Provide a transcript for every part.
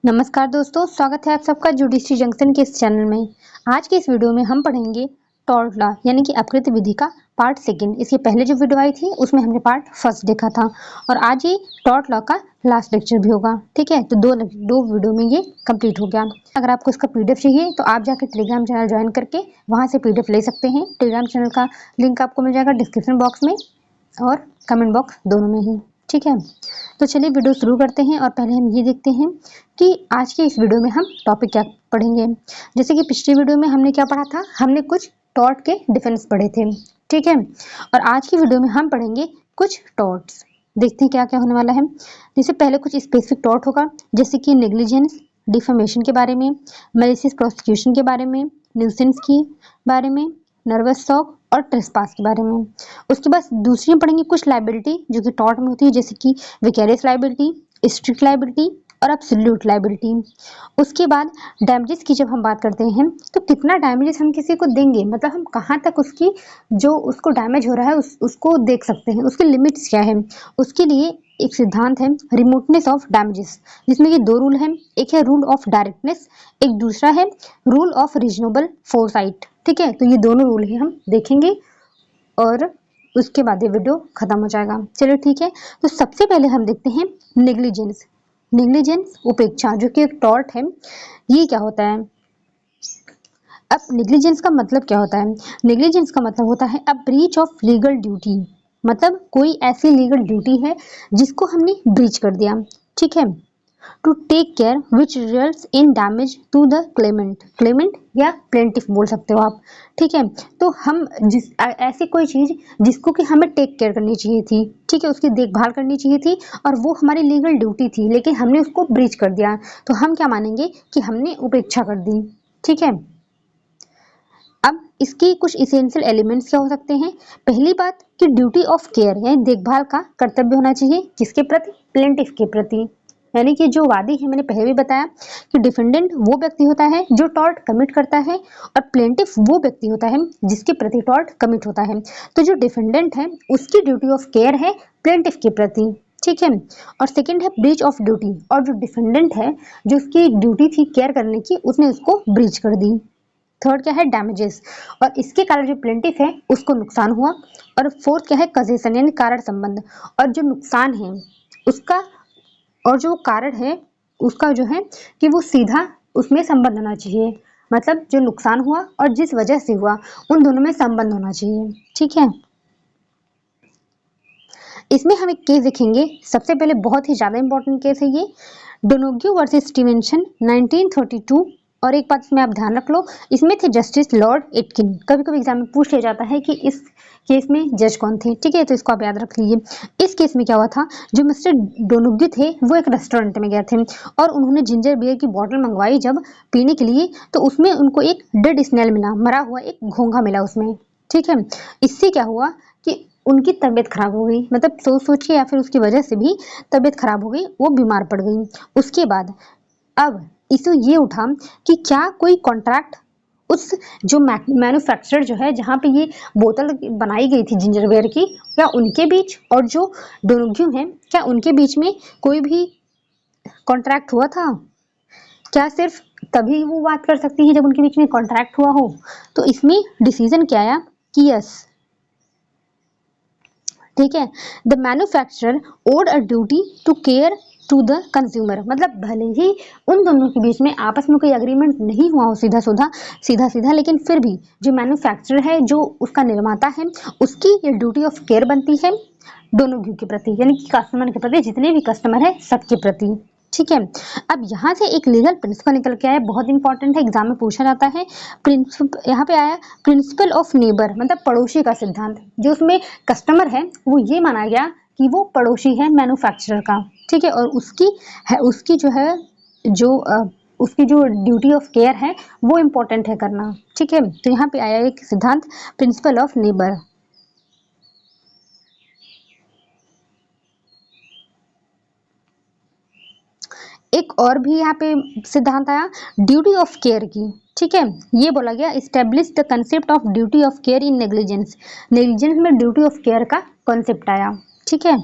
नमस्कार दोस्तों, स्वागत है आप सबका जुडिशरी जंक्शन के इस चैनल में। आज के इस वीडियो में हम पढ़ेंगे टॉर्ट लॉ यानी कि अपकृत्य विधि का पार्ट सेकंड। इसके पहले जो वीडियो आई थी उसमें हमने पार्ट फर्स्ट देखा था और आज ये टॉर्ट लॉ का लास्ट लेक्चर भी होगा। ठीक है, तो दो वीडियो में ये कंप्लीट हो गया। अगर आपको इसका पीडीएफ चाहिए तो आप जाकर टेलीग्राम चैनल ज्वाइन करके वहाँ से पीडीएफ ले सकते हैं। टेलीग्राम चैनल का लिंक आपको मिल जाएगा डिस्क्रिप्शन बॉक्स में और कमेंट बॉक्स दोनों में ही। ठीक है, तो चलिए वीडियो शुरू करते हैं और पहले हम ये देखते हैं कि आज के इस वीडियो में हम टॉपिक क्या पढ़ेंगे। जैसे कि पिछली वीडियो में हमने क्या पढ़ा था, हमने कुछ टॉर्ट के डिफरेंस पढ़े थे। ठीक है, और आज की वीडियो में हम पढ़ेंगे कुछ टॉर्ट्स। देखते हैं क्या क्या होने वाला है। जैसे पहले कुछ स्पेसिफिक टॉर्ट होगा, जैसे कि नेग्लिजेंस, डिफेमेशन के बारे में, मैलिशियस प्रोसिक्यूशन के बारे में, न्यूसेंस के बारे में, नर्वस शॉक और ट्रेसपास के बारे में। उसके बाद दूसरी पढ़ेंगे कुछ लाइबिलिटी जो कि टॉर्ट में होती है, जैसे कि विकेरियस लाइबिलिटी, स्ट्रिक्ट लाइबिलिटी और एब्सोल्यूट लाइबिलिटी। उसके बाद डैमेजेस की जब हम बात करते हैं तो कितना डैमेजेस हम किसी को देंगे, मतलब हम कहाँ तक उसकी जो उसको डैमेज हो रहा है उसको देख सकते हैं, उसकी लिमिट्स क्या है। उसके लिए एक सिद्धांत है रिमोटनेस ऑफ डैमेजेस, जिसमें कि दो रूल हैं। एक है रूल ऑफ डायरेक्टनेस, एक दूसरा है रूल ऑफ रीजनेबल फोरसाइट। ठीक है, तो ये दोनों रूल ही हम देखेंगे और उसके बाद ये वीडियो खत्म हो जाएगा। चलिए ठीक है, तो सबसे पहले हम देखते हैं नेग्लिजेंस। नेग्लिजेंस उपेक्षा जो कि एक टॉर्ट है, ये क्या होता है। अब नेग्लिजेंस का मतलब क्या होता है। नेग्लिजेंस का मतलब होता है a breach of legal duty, मतलब कोई ऐसी लीगल ड्यूटी है जिसको हमने ब्रीच कर दिया। ठीक है, to take care which results in damage to the claimant, claimant या प्लेंटिफ बोल सकते हो आप। ठीक है, तो हम ऐसी कोई चीज जिसको कि हमें टेक केयर करनी चाहिए थी, ठीक है, उसकी देखभाल करनी चाहिए थी और वो हमारी लीगल ड्यूटी थी, लेकिन हमने उसको ब्रीच कर दिया, तो हम क्या मानेंगे कि हमने उपेक्षा कर दी। ठीक है, अब इसकी कुछ इसेंशियल एलिमेंट्स क्या हो सकते हैं। पहली बात कि ड्यूटी ऑफ केयर यानी देखभाल का कर्तव्य होना चाहिए, किसके प्रति, प्लेंटिफ के प्रति। यानी कि जो वादी है, मैंने पहले भी बताया कि डिफेंडेंट वो व्यक्ति होता है जो टॉर्ट कमिट करता है और प्लेंटिफ वो व्यक्ति होता है जिसके प्रति टॉर्ट कमिट होता है। तो जो डिफेंडेंट है उसकी ड्यूटी ऑफ केयर है प्लेंटिफ के प्रति। ठीक है, और सेकंड है ब्रीच ऑफ ड्यूटी, और जो डिफेंडेंट है जो उसकी ड्यूटी थी केयर करने की, उसने उसको ब्रीच कर दी। थर्ड क्या है, डैमेजेस, और इसके कारण जो प्लेंटिफ है उसको नुकसान हुआ। और फोर्थ क्या है, कजेशन यानी कारण संबंध, और जो नुकसान है उसका और जो कारण है उसका जो है कि वो सीधा उसमें संबंध होना चाहिए, मतलब जो नुकसान हुआ और जिस वजह से हुआ उन दोनों में संबंध होना चाहिए। ठीक है, इसमें हम एक केस देखेंगे। सबसे पहले बहुत ही ज्यादा इंपॉर्टेंट केस है ये, डोनोग्यू वर्सेस स्टीवेंसन 1932। और एक बात इसमें आप ध्यान रख लो, इसमें थे जस्टिस लॉर्ड एटकिन। कभी कभी एग्जाम में पूछ लिया जाता है कि इस केस में जज कौन थे। ठीक है, तो इसको आप याद रख लीजिए। इस केस में क्या हुआ था, जो मिस्टर डोनोग्यू थे वो एक रेस्टोरेंट में गए थे और उन्होंने जिंजर बियर की बॉटल मंगवाई जब पीने के लिए, तो उसमें उनको एक डेड स्नेल मिला, मरा हुआ एक घोंघा मिला उसमें। ठीक है, इससे क्या हुआ कि उनकी तबीयत खराब हो गई, मतलब सोच सोच के या फिर उसकी वजह से भी तबीयत खराब हो गई, वो बीमार पड़ गई। उसके बाद अब इशू ये उठा कि क्या कोई कॉन्ट्रैक्ट उस जो मैन्युफैक्चरर जो है जहाँ पे ये बोतल बनाई गई थी जिंजर वेयर की, क्या उनके बीच और जो डोनोग्यू हैं क्या उनके बीच में कोई भी कॉन्ट्रैक्ट हुआ था। क्या सिर्फ तभी वो बात कर सकती हैं जब उनके बीच में कॉन्ट्रैक्ट हुआ हो। तो इसमें डिसीजन क्या आया कि यस, ठीक है, the manufacturer owed a duty to care to the consumer, मतलब भले ही उन दोनों के बीच में आपस में कोई एग्रीमेंट नहीं हुआ हो सीधा सीधा, लेकिन फिर भी जो मैन्युफैक्चरर है, जो उसका निर्माता है, उसकी ये ड्यूटी ऑफ केयर बनती है दोनों के प्रति, यानी कि कस्टमर के प्रति, जितने भी कस्टमर है सबके प्रति। ठीक है, अब यहाँ से एक लीगल प्रिंसिपल निकल के आया, बहुत इंपॉर्टेंट है, एग्जाम में पूछा जाता है। यहाँ पे आया प्रिंसिपल ऑफ नेबर, मतलब पड़ोसी का सिद्धांत। जो उसमें कस्टमर है वो ये माना गया कि वो पड़ोसी है मैन्युफैक्चरर का। ठीक है, और उसकी जो है जो उसकी जो ड्यूटी ऑफ केयर है वो इम्पोर्टेंट है करना। ठीक है, तो यहाँ पे आया एक सिद्धांत प्रिंसिपल ऑफ नेबर। एक और भी यहाँ पे सिद्धांत आया ड्यूटी ऑफ केयर की। ठीक है, ये बोला गया establish the concept of duty of care in negligence, negligence में ड्यूटी ऑफ केयर का कॉन्सेप्ट आया। ठीक है,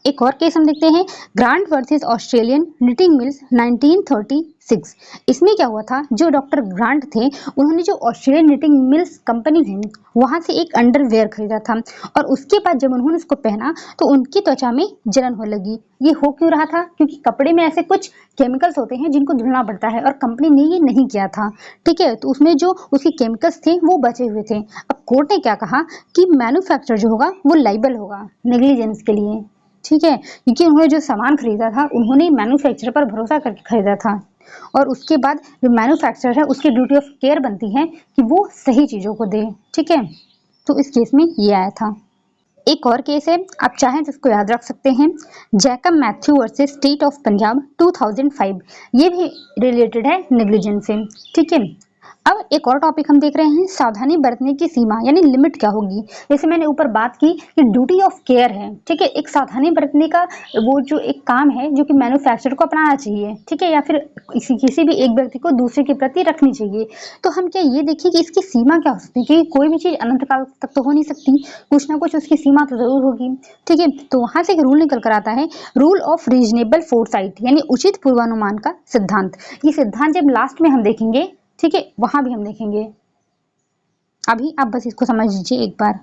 एक और केस हम देखते हैं, grant versus Australian knitting mills 1936। इसमें क्या हुआ था, जो डॉक्टर ग्रांट थे उन्होंने जो ऑस्ट्रेलियन निटिंग मिल्स कंपनी है वहां से एक अंडरवेयर खरीदा था, और उसके बाद जब उन्होंने उसको पहना तो उनकी त्वचा में जलन होने लगी। ये हो क्यों रहा था, क्योंकि कपड़े में ऐसे कुछ केमिकल्स होते हैं जिनको धुलना पड़ता है, और कंपनी ने ये नहीं किया था। ठीक है, तो उसमें जो उसके केमिकल्स थे वो बचे हुए थे। अब कोर्ट ने क्या कहा कि मैन्युफैक्चरर जो होगा वो लाइबल होगा नेग्लिजेंस के लिए। ठीक है, क्योंकि उन्होंने जो सामान खरीदा था उन्होंने मैन्युफैक्चरर पर भरोसा करके खरीदा था, और उसके बाद जो मैन्युफैक्चरर है उसकी ड्यूटी ऑफ केयर बनती है कि वो सही चीजों को दे। ठीक है, तो इस केस में ये आया था। एक और केस है, आप चाहें तो इसको याद रख सकते हैं, Jacob Matthew versus state of Punjab 2005। ये भी रिलेटेड है नेग्लिजेंस से। ठीक है, अब एक और टॉपिक हम देख रहे हैं, सावधानी बरतने की सीमा यानी लिमिट क्या होगी। जैसे मैंने ऊपर बात की कि ड्यूटी ऑफ केयर है। ठीक है, एक सावधानी बरतने का वो जो एक काम है जो कि मैन्युफैक्चरर को अपनाना चाहिए। ठीक है, या फिर किसी भी एक व्यक्ति को दूसरे के प्रति रखनी चाहिए। तो हम क्या ये देखिए कि इसकी सीमा क्या हो सकती है, क्योंकि कोई भी चीज अनंत काल तक तो हो नहीं सकती, कुछ ना कुछ उसकी सीमा तो जरूर होगी। ठीक है, तो वहां से एक रूल निकल कर आता है, रूल ऑफ रीजनेबल फोरसाइट यानी उचित पूर्वानुमान का सिद्धांत। ये सिद्धांत जब लास्ट में हम देखेंगे, ठीक है, वहां भी हम देखेंगे। अभी आप बस इसको समझ लीजिए एक बार।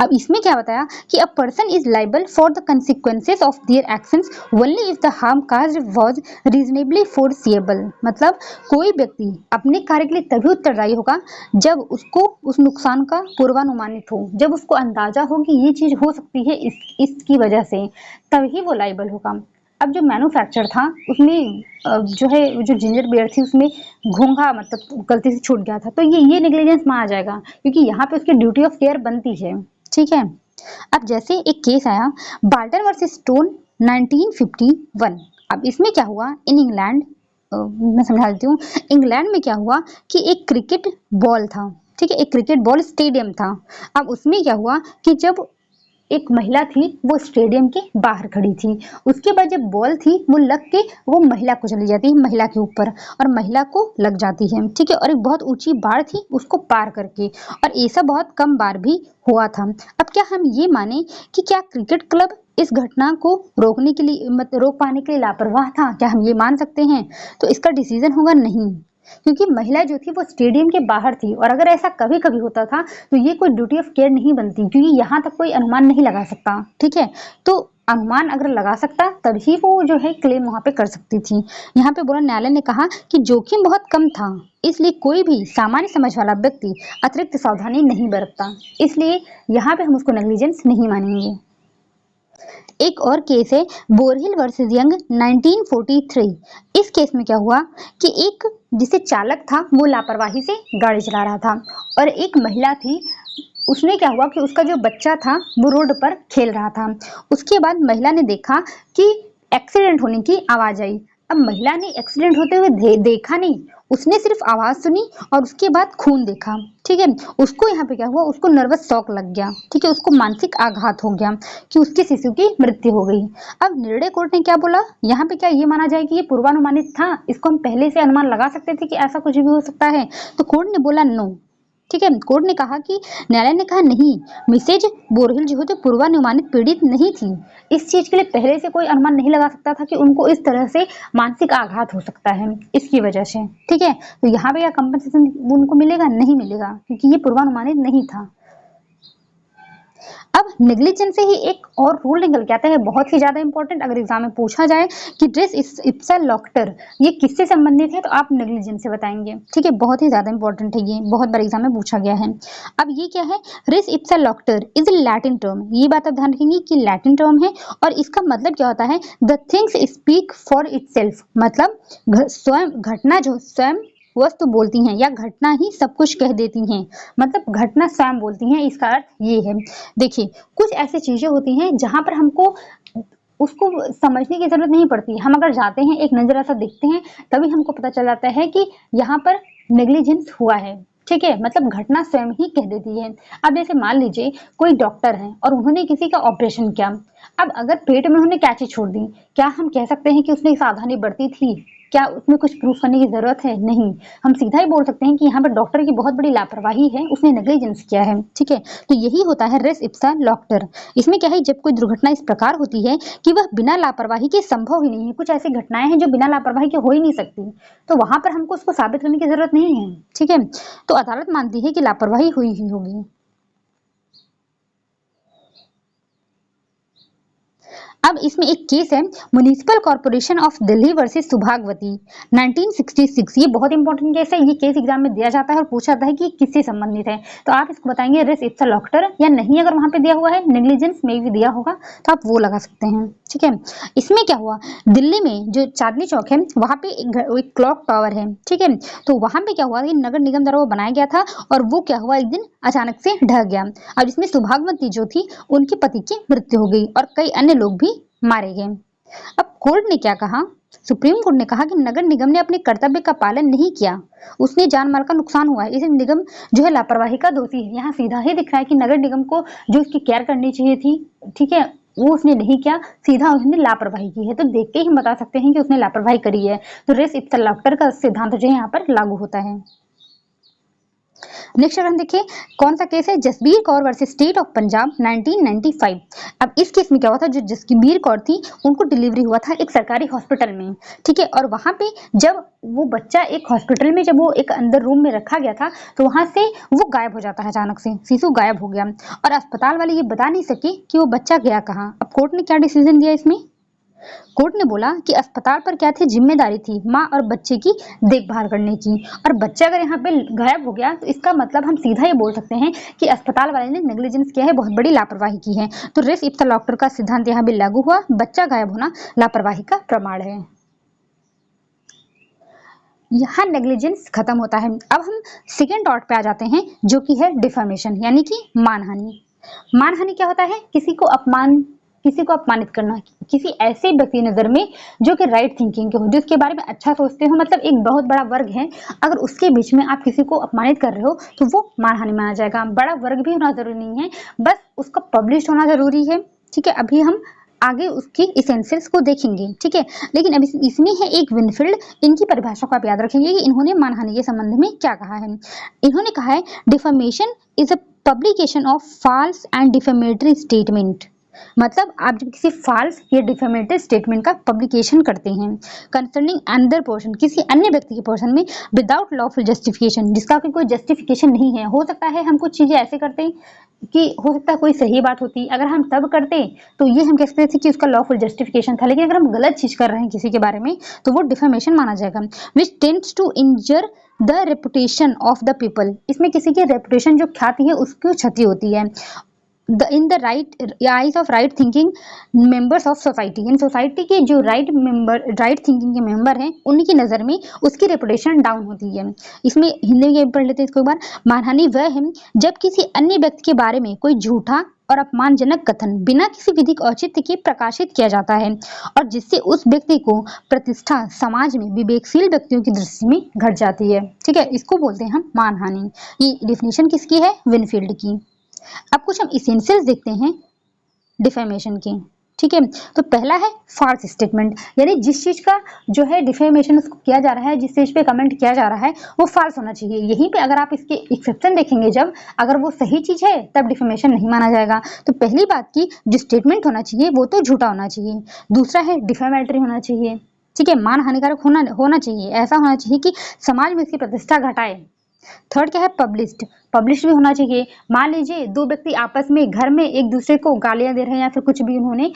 अब इसमें क्या बताया कि a person is liable for the consequences of their actions only if the harm caused was reasonably foreseeable. मतलब कोई व्यक्ति अपने कार्य के लिए तभी उत्तरदायी होगा जब उसको उस नुकसान का पूर्वानुमानित हो, जब उसको अंदाजा हो कि ये चीज हो सकती है इसकी वजह से, तभी वो लाइबल होगा। अब जो मैन्युफैक्चर था उसमें जो है जो जिंजर बियर थी उसमें घोंघा मतलब गलती से छूट गया था, तो ये नेग्लिजेंस में आ जाएगा, क्योंकि यहाँ पे उसकी ड्यूटी ऑफ केयर बनती है। ठीक है, अब जैसे एक केस आया, बाल्टन वर्सेस स्टोन 1951। अब इसमें क्या हुआ, इन इंग्लैंड, मैं समझा देती हूँ, इंग्लैंड में क्या हुआ कि एक क्रिकेट बॉल था। ठीक है, एक क्रिकेट बॉल स्टेडियम था। अब उसमें क्या हुआ कि जब एक महिला थी वो स्टेडियम के बाहर खड़ी थी, उसके बाद जब बॉल थी वो लग के वो महिला को चली जाती है, महिला के ऊपर, और महिला को लग जाती है। ठीक है, और एक बहुत ऊंची बाढ़ थी उसको पार करके, और ऐसा बहुत कम बार भी हुआ था। अब क्या हम ये माने कि क्या क्रिकेट क्लब इस घटना को रोकने के लिए रोक पाने के लिए लापरवाह था, क्या हम ये मान सकते हैं? तो इसका डिसीजन होगा नहीं, क्योंकि महिला जो थी वो स्टेडियम के बाहर थी, और अगर ऐसा कभी कभी होता था तो ये कोई ड्यूटी ऑफ केयर नहीं बनती, क्योंकि यहाँ तक कोई अनुमान नहीं लगा सकता। ठीक है, तो अनुमान अगर लगा सकता तभी वो जो है क्लेम वहां पे कर सकती थी। यहाँ पे बोला, न्यायालय ने कहा कि जोखिम बहुत कम था, इसलिए कोई भी सामान्य समझ वाला व्यक्ति अतिरिक्त सावधानी नहीं बरतता, इसलिए यहाँ पे हम उसको नेग्लिजेंस नहीं मानेंगे। एक और केस है, बोरहिल वर्सेस यंग 1943। इस केस में क्या हुआ कि एक जिसे चालक था वो लापरवाही से गाड़ी चला रहा था, और एक महिला थी, उसने क्या हुआ कि उसका जो बच्चा था वो रोड पर खेल रहा था। उसके बाद महिला ने देखा कि एक्सीडेंट होने की आवाज आई। अब महिला ने एक्सीडेंट होते हुए देखा नहीं, उसने सिर्फ आवाज सुनी और उसके बाद खून देखा। ठीक है, उसको यहाँ पे क्या हुआ, उसको नर्वस शॉक लग गया। ठीक है, उसको मानसिक आघात हो गया कि उसके शिशु की मृत्यु हो गई। अब निर्णय कोर्ट ने क्या बोला, यहाँ पे क्या ये माना जाए कि ये पूर्वानुमानित था, इसको हम पहले से अनुमान लगा सकते थे कि ऐसा कुछ भी हो सकता है? तो कोर्ट ने बोला नो। ठीक है, कोर्ट ने कहा कि न्यायालय ने कहा नहीं, मिसेज बोरहिल जो है तो पूर्वानुमानित पीड़ित नहीं थी, इस चीज के लिए पहले से कोई अनुमान नहीं लगा सकता था कि उनको इस तरह से मानसिक आघात हो सकता है इसकी वजह से। ठीक है, तो यहाँ पे क्या कंपनसेशन उनको मिलेगा? नहीं मिलेगा, क्योंकि ये पूर्वानुमानित नहीं था। अब नेग्लिजेंस से ही एक और रूल निकल के आता है, बहुत ही ज्यादा इंपॉर्टेंट, अगर एग्जाम में पूछा जाए कि ड्रेस इप्सा लॉक्टर ये किससे संबंधित है तो आप नेग्लिजेंस से बताएंगे। ठीक है, बहुत ही ज्यादा इंपॉर्टेंट है, ये बहुत बार एग्जाम में पूछा गया है। अब ये क्या है, res ipsa loquitur is a Latin term, ये बात आप ध्यान रखेंगे कि लैटिन टर्म है, और इसका मतलब क्या होता है, the things speak for itself, मतलब स्वयं घटना जो स्वयं वस्तु बोलती हैं, या घटना ही सब कुछ कह देती हैं, मतलब घटना स्वयं बोलती हैं, इसका अर्थ ये है। देखिए, कुछ ऐसी चीजें होती हैं जहां पर हमको उसको समझने की जरूरत नहीं पड़ती, हम अगर जाते हैं एक नजर ऐसा देखते हैं तभी हमको पता चल जाता है कि यहाँ पर नेग्लिजेंस हुआ है। ठीक है, मतलब घटना स्वयं ही कह देती है। अब जैसे मान लीजिए कोई डॉक्टर है और उन्होंने किसी का ऑपरेशन किया, अब अगर पेट में उन्होंने कैंची छोड़ दी, क्या हम कह सकते हैं कि उसने सावधानी बरती थी? क्या उसमें कुछ प्रूफ करने की जरूरत है? नहीं, हम सीधा ही बोल सकते हैं कि यहाँ पर डॉक्टर की बहुत बड़ी लापरवाही है, उसने नेग्लिजेंस किया है। ठीक है, तो यही होता है रेस इप्सा लॉक्टर। इसमें क्या है, जब कोई दुर्घटना इस प्रकार होती है कि वह बिना लापरवाही के संभव ही नहीं है, कुछ ऐसी घटनाएं हैं जो बिना लापरवाही के हो ही नहीं सकती, तो वहां पर हमको उसको साबित करने की जरूरत नहीं है। ठीक है, तो अदालत मानती है कि लापरवाही हुई ही होगी। अब इसमें एक केस है, municipal corporation of Delhi versus Subhagwati 1966। ये बहुत इंपॉर्टेंट केस है, ये केस एग्जाम में दिया जाता है और पूछा जाता है कि किससे संबंधित है, तो आप इसको बताएंगे रेस इप्सा लॉक्टर या नहीं। अगर वहां पे दिया हुआ है नेग्लिजेंस में भी दिया होगा तो आप वो लगा सकते हैं। ठीक है, इसमें क्या हुआ, दिल्ली में जो चांदनी चौक है वहां पे एक क्लॉक टावर है। ठीक है, तो वहां पे क्या हुआ कि नगर निगम द्वारा वो बनाया गया था और वो क्या हुआ, एक दिन अचानक से ढह गया। अब इसमें सुभागवती जो थी उनके पति की मृत्यु हो गई और कई अन्य लोग भी मारे गए। अब कोर्ट ने क्या कहा, सुप्रीम कोर्ट ने कहा कि नगर निगम ने अपने कर्तव्य का पालन नहीं किया, उसने जान माल का नुकसान हुआ है, इसे निगम जो है लापरवाही का दोषी है। यहाँ सीधा ही दिख रहा है कि नगर निगम को जो उसकी केयर करनी चाहिए थी, ठीक है, वो उसने नहीं किया, सीधा उसने लापरवाही की है। तो देख के ही हम बता सकते हैं कि उसने लापरवाही करी है। तो रेस इप्सा लॉक्टर का सिद्धांत जो है यहाँ पर लागू होता है। नेक्स्ट अगर हम देखिए कौन सा केस है, Jasbir Kaur versus state of Punjab 1995। अब इस केस में क्या हुआ था, जो जसबीर कौर थी उनको डिलीवरी हुआ था एक सरकारी हॉस्पिटल में। ठीक है, और वहां पे जब वो बच्चा एक हॉस्पिटल में जब वो एक अंदर रूम में रखा गया था तो वहां से वो गायब हो जाता है, अचानक से शिशु गायब हो गया और अस्पताल वाले ये बता नहीं सके कि वो बच्चा गया कहाँ। अब कोर्ट ने क्या डिसीजन दिया इसमें, कोर्ट ने बोला कि अस्पताल पर क्या थी, जिम्मेदारी थी माँ और बच्चे की देखभाल करने की, और बच्चा अगर यहाँ पे गायब हो गया तो इसका मतलब हम सीधा ये बोल सकते हैं कि अस्पताल वाले ने नेग्लिजेंस किया है, बहुत बड़ी लापरवाही की है। तो रेस इप्सा लॉक्टर का सिद्धांत यहाँ भी लागू हुआ, बच्चा गायब होना लापरवाही का प्रमाण है। यहाँ नेग्लिजेंस खत्म होता है। अब हम सेकेंड टॉर्ट पे आ जाते हैं जो कि है डिफेमेशन यानी कि मानहानि। मानहानि क्या होता है, किसी को अपमानित करना, किसी ऐसे व्यक्ति नजर में जो कि राइट थिंकिंग के हो, जो उसके बारे में अच्छा सोचते हो, मतलब एक बहुत बड़ा वर्ग है, अगर उसके बीच में आप किसी को अपमानित कर रहे हो तो वो मानहानि माना जाएगा। बड़ा वर्ग भी होना जरूरी नहीं है, बस उसका पब्लिश होना जरूरी है। ठीक है, अभी हम आगे उसकी इसेंशियल्स को देखेंगे। ठीक है, लेकिन अब इसमें है एक विनफील्ड, इनकी परिभाषा को आप याद रखेंगे कि इन्होंने मानहानि के संबंध में क्या कहा है। इन्होंने कहा है defamation is a publication of false and defamatory statement. मतलब आप जब किसी फॉल्स या डिफेमेटरी स्टेटमेंट का पब्लिकेशन करते हैं कंसर्निंग अनदर पर्सन, किसी अन्य व्यक्ति के पर्सन में, विदाउट लॉफुल जस्टिफिकेशन, जिसका कोई जस्टिफिकेशन नहीं है। हो सकता है हम कुछ चीजें ऐसे करते हैं कि हो सकता है कोई सही बात होती, अगर हम तब करते तो ये हम कह सकते थे कि उसका लॉफुल जस्टिफिकेशन था, लेकिन अगर हम गलत चीज कर रहे हैं किसी के बारे में तो वो डिफेमेशन माना जाएगा। Which tends to injure the reputation of the people, इसमें किसी की रेपुटेशन जो ख्याति है उसकी क्षति होती है। In the right eyes of right thinking members of society, in society के जो राइट थिंकिंग के मेंबर हैं उनकी नज़र में उसकी रेपुटेशन डाउन होती है। इसमें हिंदी में पढ़ लेते हैं इसको एक बार। मानहानि वह है जब किसी अन्य व्यक्ति के बारे में कोई झूठा और अपमानजनक कथन बिना किसी विधिक औचित्य के प्रकाशित किया जाता है और जिससे उस व्यक्ति को प्रतिष्ठा समाज में विवेकशील व्यक्तियों की दृष्टि में घट जाती है। ठीक है, इसको बोलते हैं हम मानहानि। ये डिफिनेशन किसकी है, विनफील्ड की। अब कुछ हम इसेंशियल्स देखते हैं डिफेमेशन के। ठीक है, तो पहला है फॉल्स स्टेटमेंट, यानी जिस चीज का जो है डिफेमेशन उसको किया जा रहा है, जिस चीज पे कमेंट किया जा रहा है वो फॉल्स होना चाहिए। यहीं पे अगर आप इसके एक्सेप्शन देखेंगे, जब अगर वो सही चीज है तब डिफेमेशन नहीं माना जाएगा। तो पहली बात की जो स्टेटमेंट होना चाहिए वो तो झूठा होना चाहिए। दूसरा है डिफेमेटरी होना चाहिए। ठीक है, मान हानिकारक होना चाहिए, ऐसा होना चाहिए कि समाज में इसकी प्रतिष्ठा घटाए। थर्ड क्या है, पब्लिश्ड भी होना चाहिए। मान लीजिए दो व्यक्ति आपस में घर में एक दूसरे को गालियां दे रहे हैं या फिर कुछ भी, उन्होंने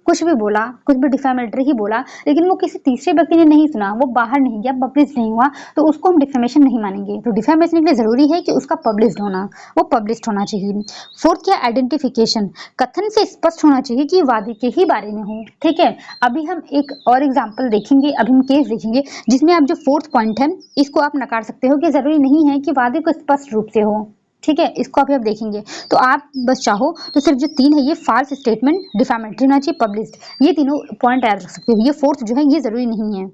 कुछ भी बोला, कुछ भी डिफेमेटरी ही बोला, लेकिन वो किसी तीसरे व्यक्ति ने नहीं सुना, वो बाहर नहीं गया, पब्लिश नहीं हुआ, तो उसको हम डिफेमेशन नहीं मानेंगे। तो डिफेमेशन के लिए जरूरी है कि उसका पब्लिश्ड होना, वो पब्लिश्ड होना चाहिए। फोर्थ क्या, आइडेंटिफिकेशन, कथन से स्पष्ट होना चाहिए कि वादी के ही बारे में हो। ठीक है, अभी हम एक और एग्जाम्पल देखेंगे, अभी हम केस देखेंगे जिसमें आप जो फोर्थ पॉइंट है इसको आप नकार सकते हो कि जरूरी नहीं है कि वादी को स्पष्ट रूप से हो। ठीक है, इसको अभी आप देखेंगे। तो आप बस चाहो तो सिर्फ जो तीन है, ये फॉल्स स्टेटमेंट, डिफेमेटरी होना चाहिए, पब्लिश्ड, ये तीनों पॉइंट याद रख सकते हो। ये फोर्थ जो है ये जरूरी नहीं है।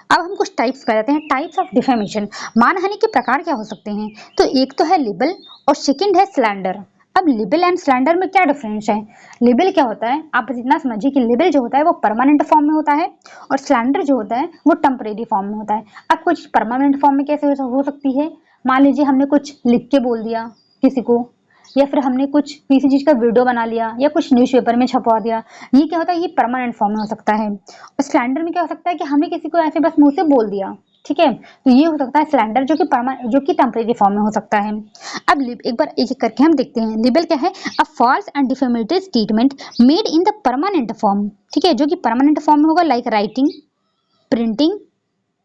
अब हम कुछ टाइप्स कर जाते हैं, टाइप्स ऑफ डिफेमेशन। मानहानि के प्रकार क्या हो सकते हैं, तो एक तो है लिबल और सेकंड है स्लैंडर। अब लिबल एंड स्लैंडर में क्या डिफरेंस है? लिबल क्या होता है, आप बस इतना समझिए कि लिबल जो होता है वो परमानेंट फॉर्म में होता है और स्लैंडर जो होता है वो टेम्परेरी फॉर्म में होता है। अब कुछ परमानेंट फॉर्म में कैसे हो सकती है? मान लीजिए हमने कुछ लिख के बोल दिया किसी को, या फिर हमने कुछ किसी चीज का वीडियो बना लिया, या कुछ न्यूज़पेपर में छपवा दिया, ये क्या होता है, ये परमानेंट फॉर्म में हो सकता है। और स्लैंडर में क्या हो सकता है कि हमने किसी को ऐसे बस मुंह से बोल दिया, ठीक है, तो ये हो सकता है स्लैंडर, जो कि टेम्परेरी फॉर्म में हो सकता है। अब एक बार एक एक करके हम देखते हैं। लिबल क्या है? A false and defamatory statement made in the permanent form, ठीक है, जो कि परमानेंट फॉर्म में होगा, लाइक राइटिंग, प्रिंटिंग,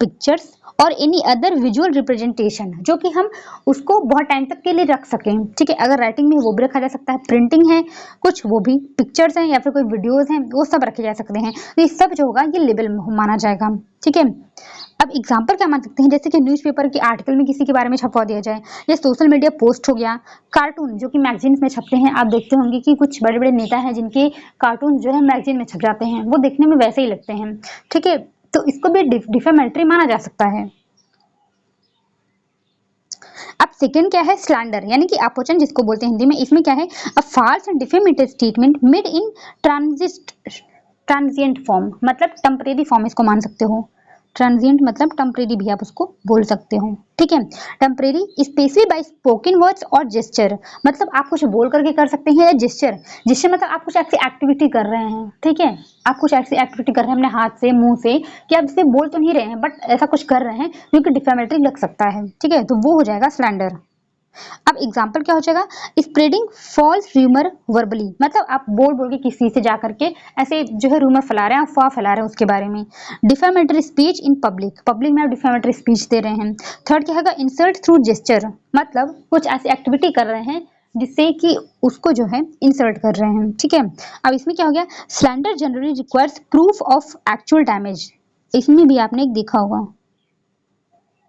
पिक्चर्स और एनी अदर विजुअल रिप्रेजेंटेशन, जो कि हम उसको बहुत टाइम तक के लिए रख सकें, ठीक है। अगर राइटिंग में वो भी रखा जा सकता है, प्रिंटिंग है कुछ, वो भी पिक्चर्स हैं या फिर कोई वीडियोस हैं, वो सब रखे जा सकते हैं। तो ये सब जो होगा ये लेबल माना जाएगा, ठीक है। अब एग्जाम्पल क्या मान सकते हैं, जैसे कि न्यूज़पेपर के आर्टिकल में किसी के बारे में छपवा दिया जाए, या सोशल मीडिया पोस्ट हो गया, कार्टून जो कि मैगजीन्स में छपते हैं, आप देखते होंगे कि कुछ बड़े बड़े नेता हैं जिनके कार्टून जो है मैगजीन में छप जाते हैं, वो देखने में वैसे ही लगते हैं, ठीक है, तो इसको भी डिफेमेटरी माना जा सकता है। अब सेकंड क्या है? स्लैंडर, यानी कि अपवचन जिसको बोलते हैं हिंदी में। इसमें क्या है? A false and defamatory statement made in transient form, मतलब टेम्परेरी फॉर्म इसको मान सकते हो। ट्रांजिएंट मतलब टेम्परेरी भी आप उसको बोल सकते हो, ठीक है। Temporary specially by spoken words और जेस्चर, मतलब आप कुछ बोल करके कर सकते हैं, या जेस्चर, जेस्चर मतलब आप कुछ ऐसी एक्टिविटी कर रहे हैं, ठीक है, आप कुछ ऐसी एक्टिविटी कर रहे हैं अपने हाथ से, मुंह से, कि आप इसे बोल तो नहीं रहे हैं बट ऐसा कुछ कर रहे हैं जो कि डिफेमेटरी लग सकता है, ठीक है, तो वो हो जाएगा स्लैंडर। अब एग्जाम्पल क्या हो जाएगा? स्प्रेडिंग फॉल्स रूमर वर्बली, मतलब आप बोल बोल के किसी से जा करके ऐसे जो है रूमर फैला रहे हैं, अफवाह फैला रहे हैं उसके बारे में। Defamatory speech in public, public में आप डिफेमेटरी स्पीच दे रहे हैं। थर्ड क्या होगा? इंसल्ट थ्रू जेस्चर, मतलब कुछ ऐसी एक्टिविटी कर रहे हैं जिससे कि उसको जो है इंसल्ट कर रहे हैं, ठीक है। अब इसमें क्या हो गया? Slander generally requires proof of actual damage, इसमें भी आपने एक देखा होगा,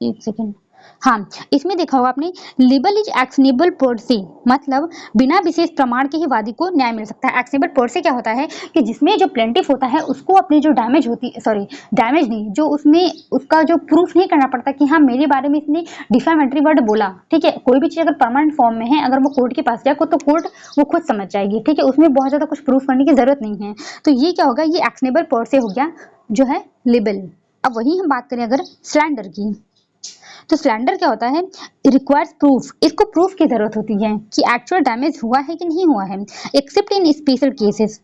एक सेकेंड, हाँ, इसमें देखा होगा आपने, लिबल इज एक्शनेबल पर से, मतलब बिना विशेष प्रमाण के ही वादी को न्याय मिल सकता है। एक्शनेबल पर से क्या होता है कि जिसमें जो प्लेंटिफ होता है उसको अपनी जो डैमेज होती, सॉरी डैमेज नहीं, जो उसमें उसका जो प्रूफ नहीं करना पड़ता कि हाँ मेरे बारे में इसने डिफेमेटरी वर्ड बोला, ठीक है। कोई भी चीज़ अगर परमानेंट फॉर्म में है, अगर वो कोर्ट के पास जाए तो कोर्ट वो खुद समझ जाएगी, ठीक है, उसमें बहुत ज़्यादा कुछ प्रूफ करने की जरूरत नहीं है। तो ये क्या होगा? ये एक्शनेबल पर से हो गया जो है लिबल। अब वही हम बात करें अगर स्लैंडर की, तो स्लैंडर क्या होता है? रिक्वायर्स प्रूफ, इसको प्रूफ की जरूरत होती है कि एक्चुअल डैमेज हुआ है कि नहीं हुआ है, accept in special cases,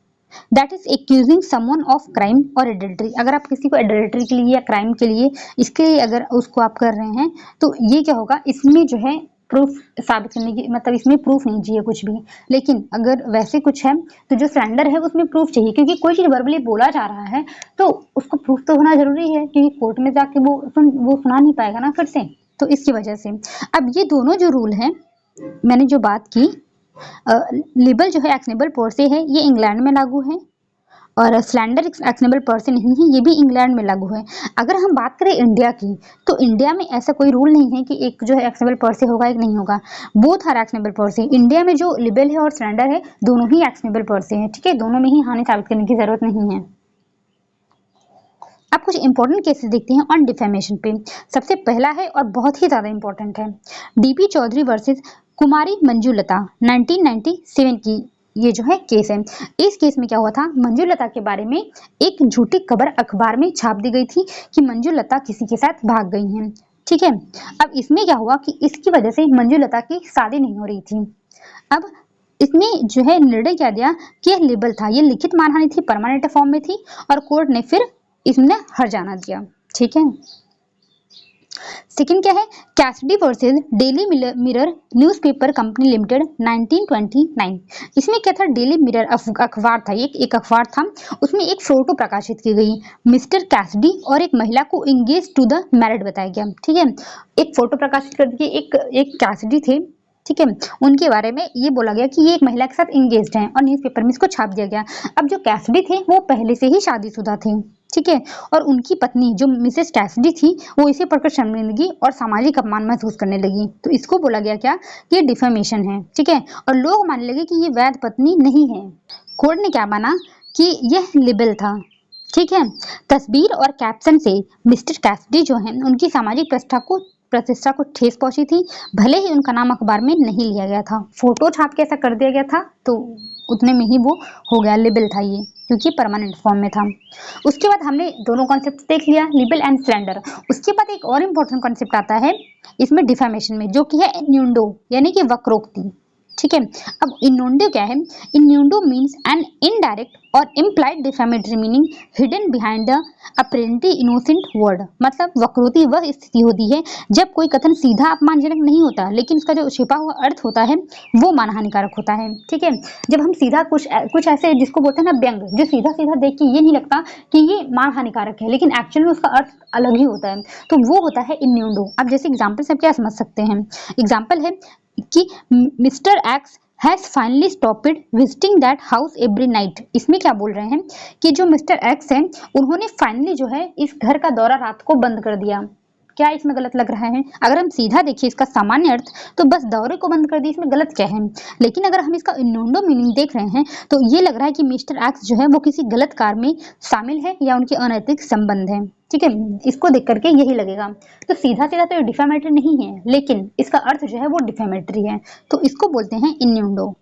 that is accusing someone of crime और एडल्ट्री। अगर आप किसी को एडल्ट्री के लिए या क्राइम के लिए, इसके लिए अगर उसको आप कर रहे हैं, तो ये क्या होगा? इसमें जो है प्रूफ साबित करने की, मतलब इसमें प्रूफ नहीं चाहिए कुछ भी। लेकिन अगर वैसे कुछ है तो जो स्लैंडर है उसमें प्रूफ चाहिए, क्योंकि कोई चीज वर्बली बोला जा रहा है तो उसको प्रूफ तो होना जरूरी है, क्योंकि कोर्ट में जाके वो सुना नहीं पाएगा ना फिर से, तो इसकी वजह से। अब ये दोनों जो रूल है मैंने जो बात की, लिबल जो है एक्शनेबल पर से है, ये इंग्लैंड में लागू है, और स्लैंडर एक्शनेबल पर से नहीं है, ये भी इंग्लैंड में लागू है। अगर हम बात करें इंडिया की, तो इंडिया में ऐसा कोई रूल नहीं है कि एक जो है एक्शनेबल पर से होगा एक नहीं होगा, बोथ आर एक्शनेबल पर से। इंडिया में जो लिबल है और स्लैंडर है दोनों ही एक्शनेबल पर से है, ठीक है, दोनों में ही हानि साबित करने की जरूरत नहीं है। अब कुछ इंपॉर्टेंट केसेस देखते हैं ऑन डिफेमेशन पे। सबसे पहला है और बहुत ही ज्यादा इंपॉर्टेंट है, डीपी चौधरी वर्सेस कुमारी मंजुलता 1997 की ये जो है केस है। इस केस में क्या हुआ था? मंजुलता के बारे में एक झूठी खबर अखबार में छाप दी गई थी कि मंजुलता किसी के साथ भाग गई हैं, ठीक है। अब इसमें क्या हुआ कि इसकी वजह से मंजुलता की शादी नहीं हो रही थी। अब इसमें जो है निर्णय क्या दिया कि यह लिबल था, ये लिखित मानहानि थी, परमानेंट फॉर्म में थी, और कोर्ट ने फिर इसमें हर्जाना दिया, ठीक है। सेकंड क्या है? Cassidy versus daily mirror newspaper company limited 1929। इसमें क्या था? डेली मिरर अखबार था, एक अखबार था, उसमें एक फोटो प्रकाशित की गई, मिस्टर कैसिडी और एक महिला को इंगेज टू द मैरिड बताया गया, ठीक है। एक फोटो प्रकाशित कर दी, एक कैसिडी थे, ठीक है, उनके बारे में ये बोला गया कि ये एक महिला के साथ इंगेज्ड हैं, और न्यूज़पेपर में इसको छाप दिया गया। अब जो कैसिडी थे वो पहले से ही शादीशुदा थे, ठीक है, और उनकी पत्नी जो मिसेस कैसिडी थी वो इसे पढ़कर शर्मिंदगी और सामाजिक अपमान महसूस करने लगी, तो इसको बोला गया क्या कि ये डिफेमेशन है, ठीक है, और लोग मानने लगे कि ये वैध पत्नी नहीं है। कोर्ट ने क्या माना कि यह लिबल था, ठीक है। तस्वीर और कैप्शन से मिस्टर कैसिडी जो है उनकी सामाजिक प्रतिष्ठा को प्रतिष्ठा को ठेस पहुंची थी, भले ही उनका नाम अखबार में नहीं लिया गया था। फोटो छाप के ऐसा कर दिया गया था तो उतने में ही वो हो गया, लिबल था ये, क्योंकि परमानेंट फॉर्म में था। उसके बाद हमने दोनों कॉन्सेप्ट देख लिया, लिबल एंड स्लैंडर। उसके बाद एक और इम्पोर्टेंट कॉन्सेप्ट आता है इसमें डिफेमेशन में, जो कि है इन्यूंडो यानी कि वक्रोक्ति। ठीक है, अब इन्यूंडो क्या है? इन्यूंडो मीन्स एन इनडायरेक्ट और implied defamatory meaning hidden behind the apparently innocent word. मतलब वक्रोक्ति वह स्थिति होती है जब कोई कथन सीधा अपमानजनक नहीं होता, लेकिन उसका जो छिपा हुआ अर्थ होता है वो मानहानिकारक होता है। ठीक है, जब हम सीधा कुछ ऐसे जिसको बोलते हैं ना व्यंग, जो सीधा सीधा देख के ये नहीं लगता कि ये मान हानिकारक है, लेकिन एक्चुअली में उसका अर्थ अलग ही होता है, तो वो होता है इन्यूंडो। अब जैसे एग्जाम्पल से आप क्या समझ सकते हैं? एग्जाम्पल है कि mister x has finally stopped visiting that house every night. इसमें क्या बोल रहे हैं कि जो मिस्टर एक्स हैं उन्होंने फाइनली जो है इस घर का दौरा रात को बंद कर दिया। क्या इसमें गलत लग रहा है? अगर हम सीधा देखिए इसका सामान्य अर्थ तो बस दौरे को बंद कर दिया, इसमें गलत क्या है? लेकिन अगर हम इसका इन्यूंडो मीनिंग देख रहे हैं तो ये लग रहा है कि मिस्टर एक्स जो है वो किसी गलत कार्य में शामिल है या उनके अनैतिक संबंध है। ठीक है, इसको देख करके यही लगेगा। तो सीधा सीधा तो ये डिफेमेटरी नहीं है, लेकिन इसका अर्थ जो है वो डिफेमेटरी है, तो इसको बोलते हैं इन्यूंडो।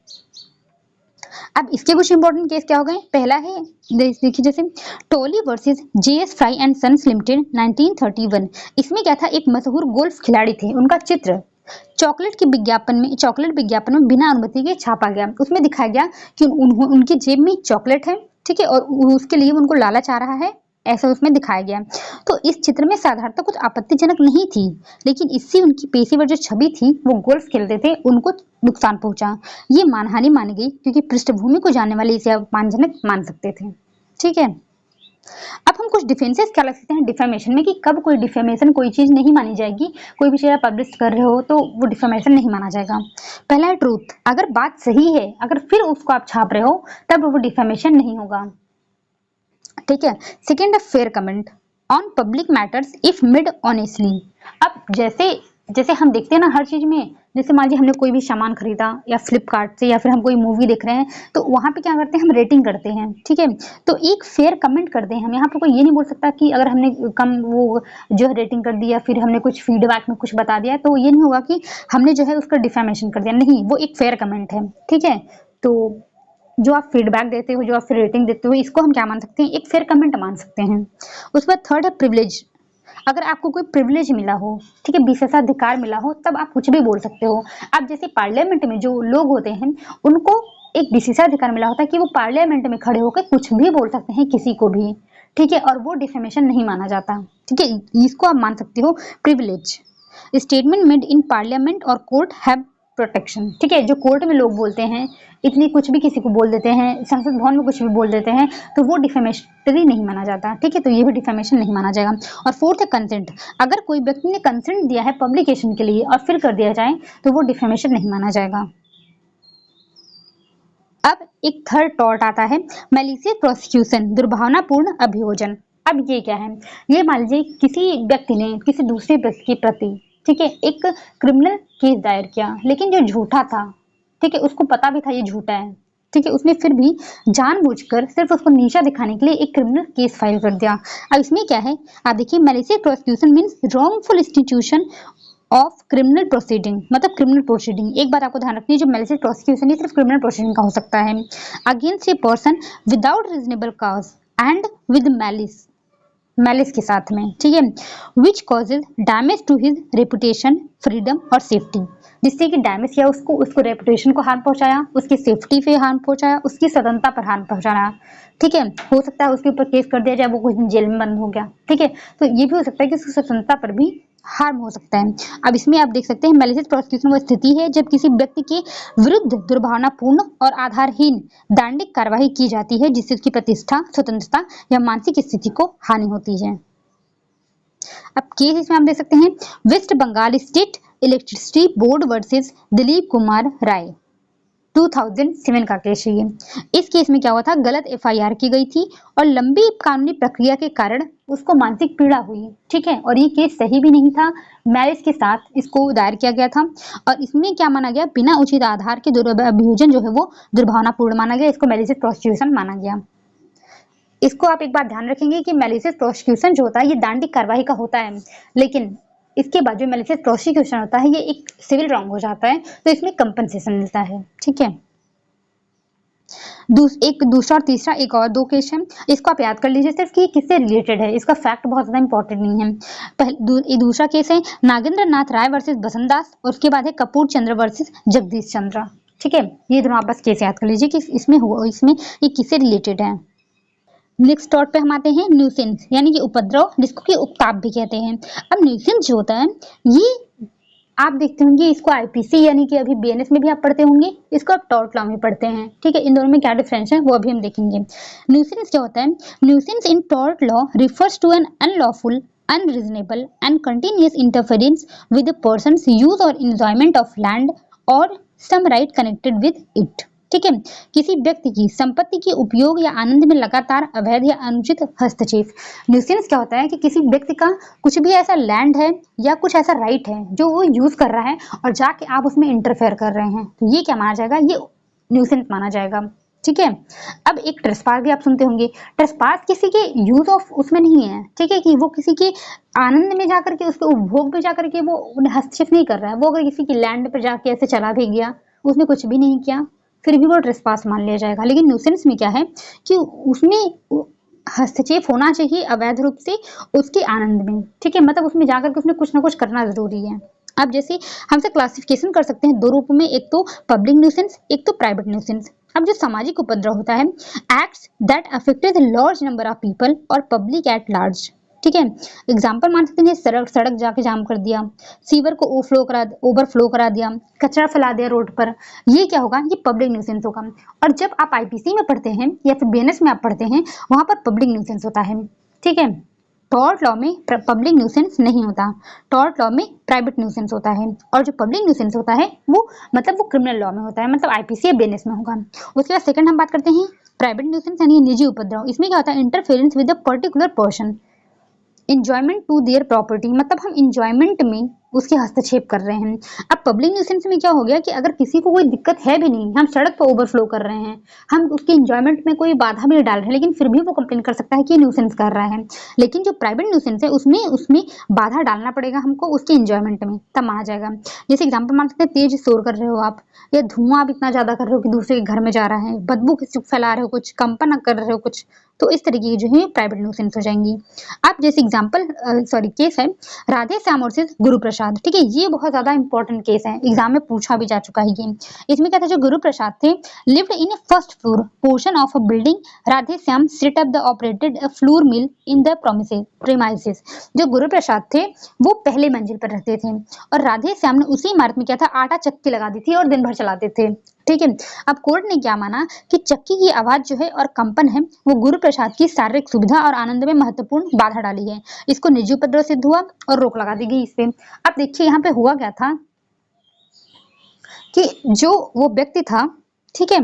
अब इसके कुछ इंपॉर्टेंट केस क्या हो गए? पहला है देखिए जैसे Tolley versus JS Fry and sons limited 1931। इसमें क्या था, एक मशहूर गोल्फ खिलाड़ी थे, उनका चित्र चॉकलेट विज्ञापन में बिना अनुमति के छापा गया। उसमें दिखाया गया कि उनकी जेब में चॉकलेट है, ठीक है, और उसके लिए उनको लालच आ रहा है, ऐसा उसमें दिखाया गया। तो इस चित्र में साधारणतः कुछ आपत्तिजनक नहीं थी, लेकिन इससे उनकी पेशेवर जो छवि थी, वो गोल्फ खेलते थे, उनको नुकसान पहुंचा। ये मानहानि मानी गई क्योंकि पृष्ठभूमि को जानने वाले इसे अपमानजनक मान सकते थे। ठीक है, अब हम कुछ डिफेंसेस क्या लग सकते हैं डिफेमेशन में, कि कब कोई डिफेमेशन कोई चीज नहीं मानी जाएगी। कोई भी चीज आप पब्लिश कर रहे हो तो वो डिफेमेशन नहीं माना जाएगा। पहला है ट्रूथ, अगर बात सही है, अगर फिर उसको आप छाप रहे हो तब वो डिफेमेशन नहीं होगा। ठीक है, सेकेंड है fair comment on public matters if made honestly. अब जैसे हम देखते हैं ना हर चीज में, जैसे मान लीजिए हमने कोई भी सामान खरीदा या फ्लिपकार्ट से, या फिर हम कोई मूवी देख रहे हैं, तो वहां पे क्या करते हैं, हम रेटिंग करते हैं। ठीक है, तो एक फेयर कमेंट करते हैं हम। यहाँ पे कोई ये नहीं बोल सकता कि अगर हमने कम वो जो है रेटिंग कर दिया, फिर हमने कुछ फीडबैक में कुछ बता दिया, तो ये नहीं होगा कि हमने जो है उसका डिफेमेशन कर दिया। नहीं, वो एक फेयर कमेंट है। ठीक है, तो जो आप फीडबैक देते हो, जो आप रेटिंग देते हो, इसको हम क्या मान सकते हैं, एक फेयर कमेंट मान सकते हैं। उसके बाद थर्ड है प्रिविलेज, अगर आपको कोई प्रिविलेज मिला हो, ठीक है, विशेषाधिकार मिला हो, तब आप कुछ भी बोल सकते हो। अब जैसे पार्लियामेंट में जो लोग होते हैं उनको एक विशेषाधिकार मिला होता है कि वो पार्लियामेंट में खड़े होकर कुछ भी बोल सकते हैं, किसी को भी। ठीक है, और वो डिफेमेशन नहीं माना जाता। ठीक है, इसको आप मान सकते हो privilege. Statement made in parliament और कोर्ट हैव प्रोटेक्शन। ठीक है, जो कोर्ट में लोग बोलते हैं, इतनी कुछ भी किसी को बोल देते हैं, संसद भवन में कुछ भी बोल देते हैं, तो वो डिफेमेटरी नहीं माना जाता। ठीक है, तो ये भी डिफेमेशन नहीं माना जाएगा। और फोर्थ है कंसेंट, अगर कोई व्यक्ति ने कंसेंट दिया है पब्लिकेशन के लिए और फिर कर दिया जाए तो वो डिफेमेशन नहीं माना जाएगा। अब एक थर्ड टॉर्ट आता है मैलिशियस प्रोसिक्यूशन, दुर्भावनापूर्ण अभियोजन। अब ये क्या है, ये मान लीजिए किसी व्यक्ति ने किसी दूसरे व्यक्ति के प्रति, ठीक है, एक क्रिमिनल केस दायर किया, लेकिन जो झूठा था, ठीक है, उसको पता भी था ये झूठा है, ठीक है, उसने फिर भी जानबूझकर सिर्फ उसको नीचा दिखाने के लिए एक क्रिमिनल केस फाइल कर दिया। अब इसमें क्या है, आप देखिए malicious prosecution means wrongful institution of criminal proceeding, मतलब क्रिमिनल प्रोसीडिंग। एक बात आपको ध्यान रखनी है, जो मैलिशियस प्रोसिक्यूशन है सिर्फ क्रिमिनल प्रोसीडिंग का हो सकता है। Against a person without reasonable cause and with malice के साथ में, ठीक है, which causes damage to his reputation, freedom और सेफ्टी, जिससे कि डैमेज किया उसको रेपुटेशन को हार्म पहुंचाया, उसकी सेफ्टी पे हार्म पहुंचाया, उसकी स्वतंत्रता पर हार्म पहुंचाना। ठीक है, हो सकता है उसके ऊपर केस कर दिया जाए, वो कुछ दिन जेल में बंद हो गया। ठीक है, तो ये भी हो सकता है कि उसकी स्वतंत्रता पर भी हार्म हो सकता है। अब इसमें आप देख सकते हैं मैलिशियस प्रोसिक्यूशन वो स्थिति है जब किसी व्यक्ति के विरुद्ध दुर्भावनापूर्ण और आधारहीन दंडिक कार्रवाई की जाती है, जिससे उसकी प्रतिष्ठा, स्वतंत्रता या मानसिक स्थिति को हानि होती है। अब केस इसमें आप देख सकते हैं West Bengal state electricity board versus Dilip Kumar Ray, 2007 का केस है ये। इस केस में क्या हुआ था, गलत एफआईआर की गई थी और लंबी कानूनी प्रक्रिया के कारण उसको मानसिक पीड़ा हुई। ठीक है, और ये केस सही भी नहीं था, मैरिज के साथ इसको दायर किया गया था, और इसमें क्या माना गया, बिना उचित आधार के अभियोजन जो है वो दुर्भावनापूर्ण माना गया, इसको मैलिशियस प्रोसिक्यूशन माना गया। इसको आप एक बात ध्यान रखेंगे कि मैलिशियस प्रोसिक्यूशन जो होता है ये दंडिक कार्रवाई का होता है, लेकिन इसके बाद जो मैलिशियस प्रोसिक्यूशन होता है ये एक सिविल रॉन्ग हो जाता है, तो इसमें कंपनसेशन मिलता है। ठीक है, एक दूसरा और तीसरा एक और दो केस है, इसको आप याद कर लीजिए सिर्फ कि किससे रिलेटेड है, इसका फैक्ट बहुत ज्यादा इंपॉर्टेंट नहीं है। दूसरा केस है नागेंद्र नाथ राय वर्सेस बसंत दास, और उसके बाद है कपूर चंद्र वर्सेस जगदीश चंद्र। ठीक है, ये दोनों आप बस केस याद कर लीजिए कि इसमें ये किससे रिलेटेड है। नेक्स्ट डॉट पे हम आते हैं न्यूसेंस यानी कि उपद्रव, जिसको कि उपताप भी कहते हैं। अब न्यूसेंस जो होता है ये आप देखते होंगे इसको आईपीसी यानी कि अभी बीएनएस में भी आप पढ़ते होंगे, इसको आप टॉर्ट लॉ में पढ़ते हैं। ठीक है, इन दोनों में क्या डिफरेंस है वो अभी हम देखेंगे। न्यूसेंस क्या होता है, nuisance in tort law refers to an unlawful unreasonable and continuous interference with a person's use or enjoyment of land or some right connected with it। ठीक है, किसी व्यक्ति की संपत्ति के उपयोग या आनंद में लगातार अवैध या अनुचित हस्तक्षेप। न्यूसेंस क्या होता है कि किसी व्यक्ति का कुछ भी ऐसा लैंड है या कुछ ऐसा राइट है जो वो यूज कर रहा है और जाके आप उसमें इंटरफेयर कर रहे हैं, तो ये क्या माना जाएगा, ये न्यूसेंस माना जाएगा। ठीक है, अब एक ट्रेसपास भी आप सुनते होंगे, ट्रेसपास किसी के यूज ऑफ उसमें नहीं है। ठीक है, कि वो किसी के आनंद में जाकर के उसके उपभोग में जाकर के वो हस्तक्षेप नहीं कर रहा है, वो अगर किसी की लैंड पर जाके ऐसे चला भी गया, उसने कुछ भी नहीं किया, फिर भी वो ट्रेसपास मान लिया जाएगा। लेकिन न्यूसेंस में क्या है कि उसमें हस्तक्षेप होना चाहिए अवैध रूप से उसके आनंद में। ठीक है, मतलब उसमें जाकर के उसने कुछ ना कुछ करना जरूरी है। अब जैसे हमसे क्लासिफिकेशन कर सकते हैं दो रूपों में, एक तो पब्लिक न्यूसेंस, एक तो प्राइवेट न्यूसेंस। अब जो सामाजिक उपद्रव होता है, acts that affected large number of people और पब्लिक एट लार्ज। ठीक है, एग्जाम्पल मान सकते हैं सड़क जाके जाम कर दिया, सीवर को ओवरफ्लो करा दिया, कचरा फैला दिया रोड पर, ये क्या होगा, ये पब्लिक न्यूसेंस होगा। और जब आप आईपीसी में पढ़ते हैं या फिर बीएनएस में आप पढ़ते हैं, वहां पर पब्लिक न्यूसेंस होता है। ठीक है, टॉर्ट लॉ में पब्लिक न्यूसेंस नहीं होता, टॉर्ट लॉ में प्राइवेट न्यूसेंस होता है। और जो पब्लिक न्यूसेंस होता है वो क्रिमिनल लॉ में होता है, मतलब आईपीसी या बीएनएस में होगा। उसके बाद सेकंड हम बात करते हैं प्राइवेट न्यूसेंस यानी निजी उपद्रव। इसमें क्या होता है, interference with a particular person, enjoyment to their property, मतलब हम इंजॉयमेंट में उसके हस्तक्षेप कर रहे हैं। अब पब्लिक न्यूसेंस में क्या हो गया कि अगर किसी को कोई दिक्कत है भी नहीं, हम सड़क पर ओवरफ्लो कर रहे हैं, हम उसके इंजॉयमेंट में कोई बाधा भी नहीं डाल रहे हैं, लेकिन फिर भी वो कंप्लेन कर सकता है कि न्यूसेंस कर रहा है। लेकिन जो प्राइवेट न्यूसेंस है उसमें बाधा डालना पड़ेगा हमको उसके इंजॉयमेंट में, तब माना जाएगा। जैसे एग्जाम्पल मान सकते हैं, तेज शोर कर रहे हो आप, या धुआं आप इतना ज्यादा कर रहे हो कि दूसरे के घर में जा रहा है, बदबू फैला रहे हो, कुछ कंपन कर रहे हो कुछ, तो इस तरीके की जो है प्राइवेट न्यूसेंस हो जाएंगी। अब जैसे केस है राधे श्याम और गुरु प्रसाद। ठीक है, ये बहुत ज्यादा इंपॉर्टेंट केस है, एग्जाम में पूछा भी जा चुका है ये। इसमें क्या था, जो गुरु प्रसाद थे lived in A first floor portion of a building, Radhe Shyam set up the operated a flour mill in the premises. जो गुरु प्रसाद थे वो पहले मंजिल पर रहते थे और राधे श्याम ने उसी इमारत में क्या था, आटा चक्की लगा दी थी और दिन भर चलाते थे। ठीक है, अब कोर्ट ने क्या माना कि चक्की की आवाज जो है और कंपन है वो गुरु प्रसाद की शारीरिक सुविधा और आनंद में महत्वपूर्ण बाधा डाली है, इसको निजी उपद्रव सिद्ध हुआ और रोक लगा दी गई इस पे। अब देखिए यहाँ पे हुआ क्या था कि जो वो व्यक्ति था, ठीक है,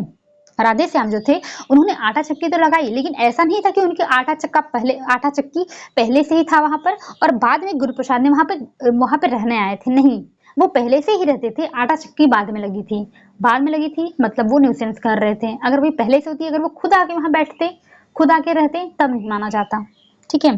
राधे श्याम जो थे उन्होंने आटा चक्की तो लगाई, लेकिन ऐसा नहीं था कि उनके आटा चक्की पहले से ही था वहां पर और बाद में गुरु प्रसाद ने वहां पे रहने आए थे, नहीं, वो पहले से ही रहते थे, आटा चक्की बाद में लगी थी, मतलब वो न्यूसेंस कर रहे थे। अगर वो पहले से होती, अगर वो खुद आके वहां बैठते, खुद आके रहते, तब नहीं माना जाता। ठीक है,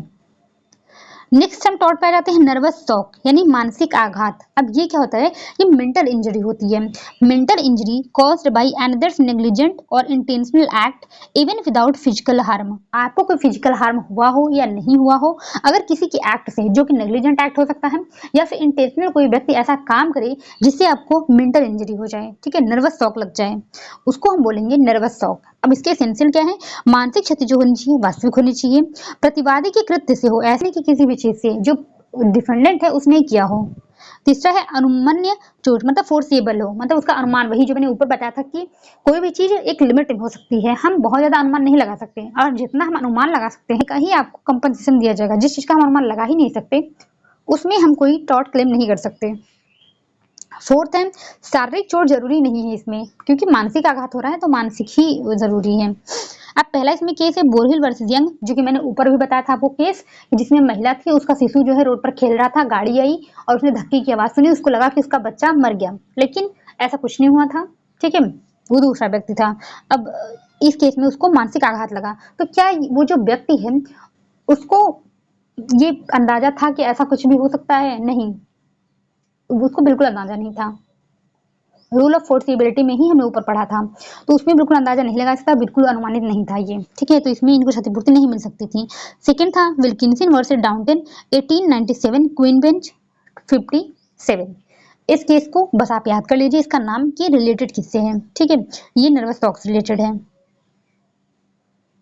नेक्स्ट हम टॉट पे आ जाते हैं नर्वस शॉक यानी मानसिक आघात। अब ये क्या होता है, ये मेंटल इंजरी होती है। Mental injury caused by another's negligent और intentional act even without physical harm. आपको कोई फिजिकल हार्म हुआ हो या नहीं हुआ हो, अगर किसी के एक्ट से, जो कि नेग्लिजेंट एक्ट हो सकता है या फिर इंटेंशनल कोई व्यक्ति ऐसा काम करे जिससे आपको मेंटल इंजरी हो जाए, ठीक है, नर्वस शॉक लग जाए, उसको हम बोलेंगे नर्वस शॉक। अब इसके एसेंशियल क्या है, मानसिक क्षति जो होनी चाहिए वास्तविक होनी चाहिए, प्रतिवादी के कृत्य से हो, ऐसे कि किसी भी चीज से जो डिफेंडेंट है उसने किया हो। तीसरा है अनुमान्य चोट, मतलब फोर्सेबल हो, मतलब उसका अनुमान, वही जो मैंने ऊपर बताया था कि कोई भी चीज एक लिमिट में हो सकती है, हम बहुत ज्यादा अनुमान नहीं लगा सकते, और जितना हम अनुमान लगा सकते हैं कहीं आपको कंपनसेशन दिया जाएगा। जिस चीज का हम अनुमान लगा ही नहीं सकते उसमें हम कोई टॉर्ट क्लेम नहीं कर सकते। फोर्थ है शारीरिक चोट जरूरी नहीं है इसमें, क्योंकि मानसिक आघात हो रहा है तो मानसिक ही जरूरी है। अब पहला इसमें केस है बोरहिल वर्सेस यंग, जो कि मैंने ऊपर भी बताया था आपको केस, जिसमें महिला थी, उसका शिशु जो है रोड पर खेल रहा था, गाड़ी आई और उसने धक्के की आवाज सुनी, उसको लगा कि उसका बच्चा मर गया, लेकिन ऐसा कुछ नहीं हुआ था। ठीक है, वो दूसरा व्यक्ति था। अब इस केस में उसको मानसिक आघात लगा, तो क्या वो जो व्यक्ति है उसको ये अंदाजा था कि ऐसा कुछ भी हो सकता है? नहीं, उसको बिल्कुल अंदाजा नहीं था। रूल ऑफ फोर्सिबिलिटी में ही हमने ऊपर पढ़ा था, तो उसमें बिल्कुल अंदाजा नहीं लगा सकता, बिल्कुल अनुमानित नहीं था ये, ठीक है। तो इसमें इनको क्षतिपूर्ति नहीं मिल सकती थी। सेकंड था विल्किंसन वर्सेस डाउंटन 1897 क्वीन बेंच 57। इस केस को बस आप याद कर लीजिए, इसका नाम ये रिलेटेड किससे है, ठीक है, ये नर्वस टॉक से रिलेटेड है।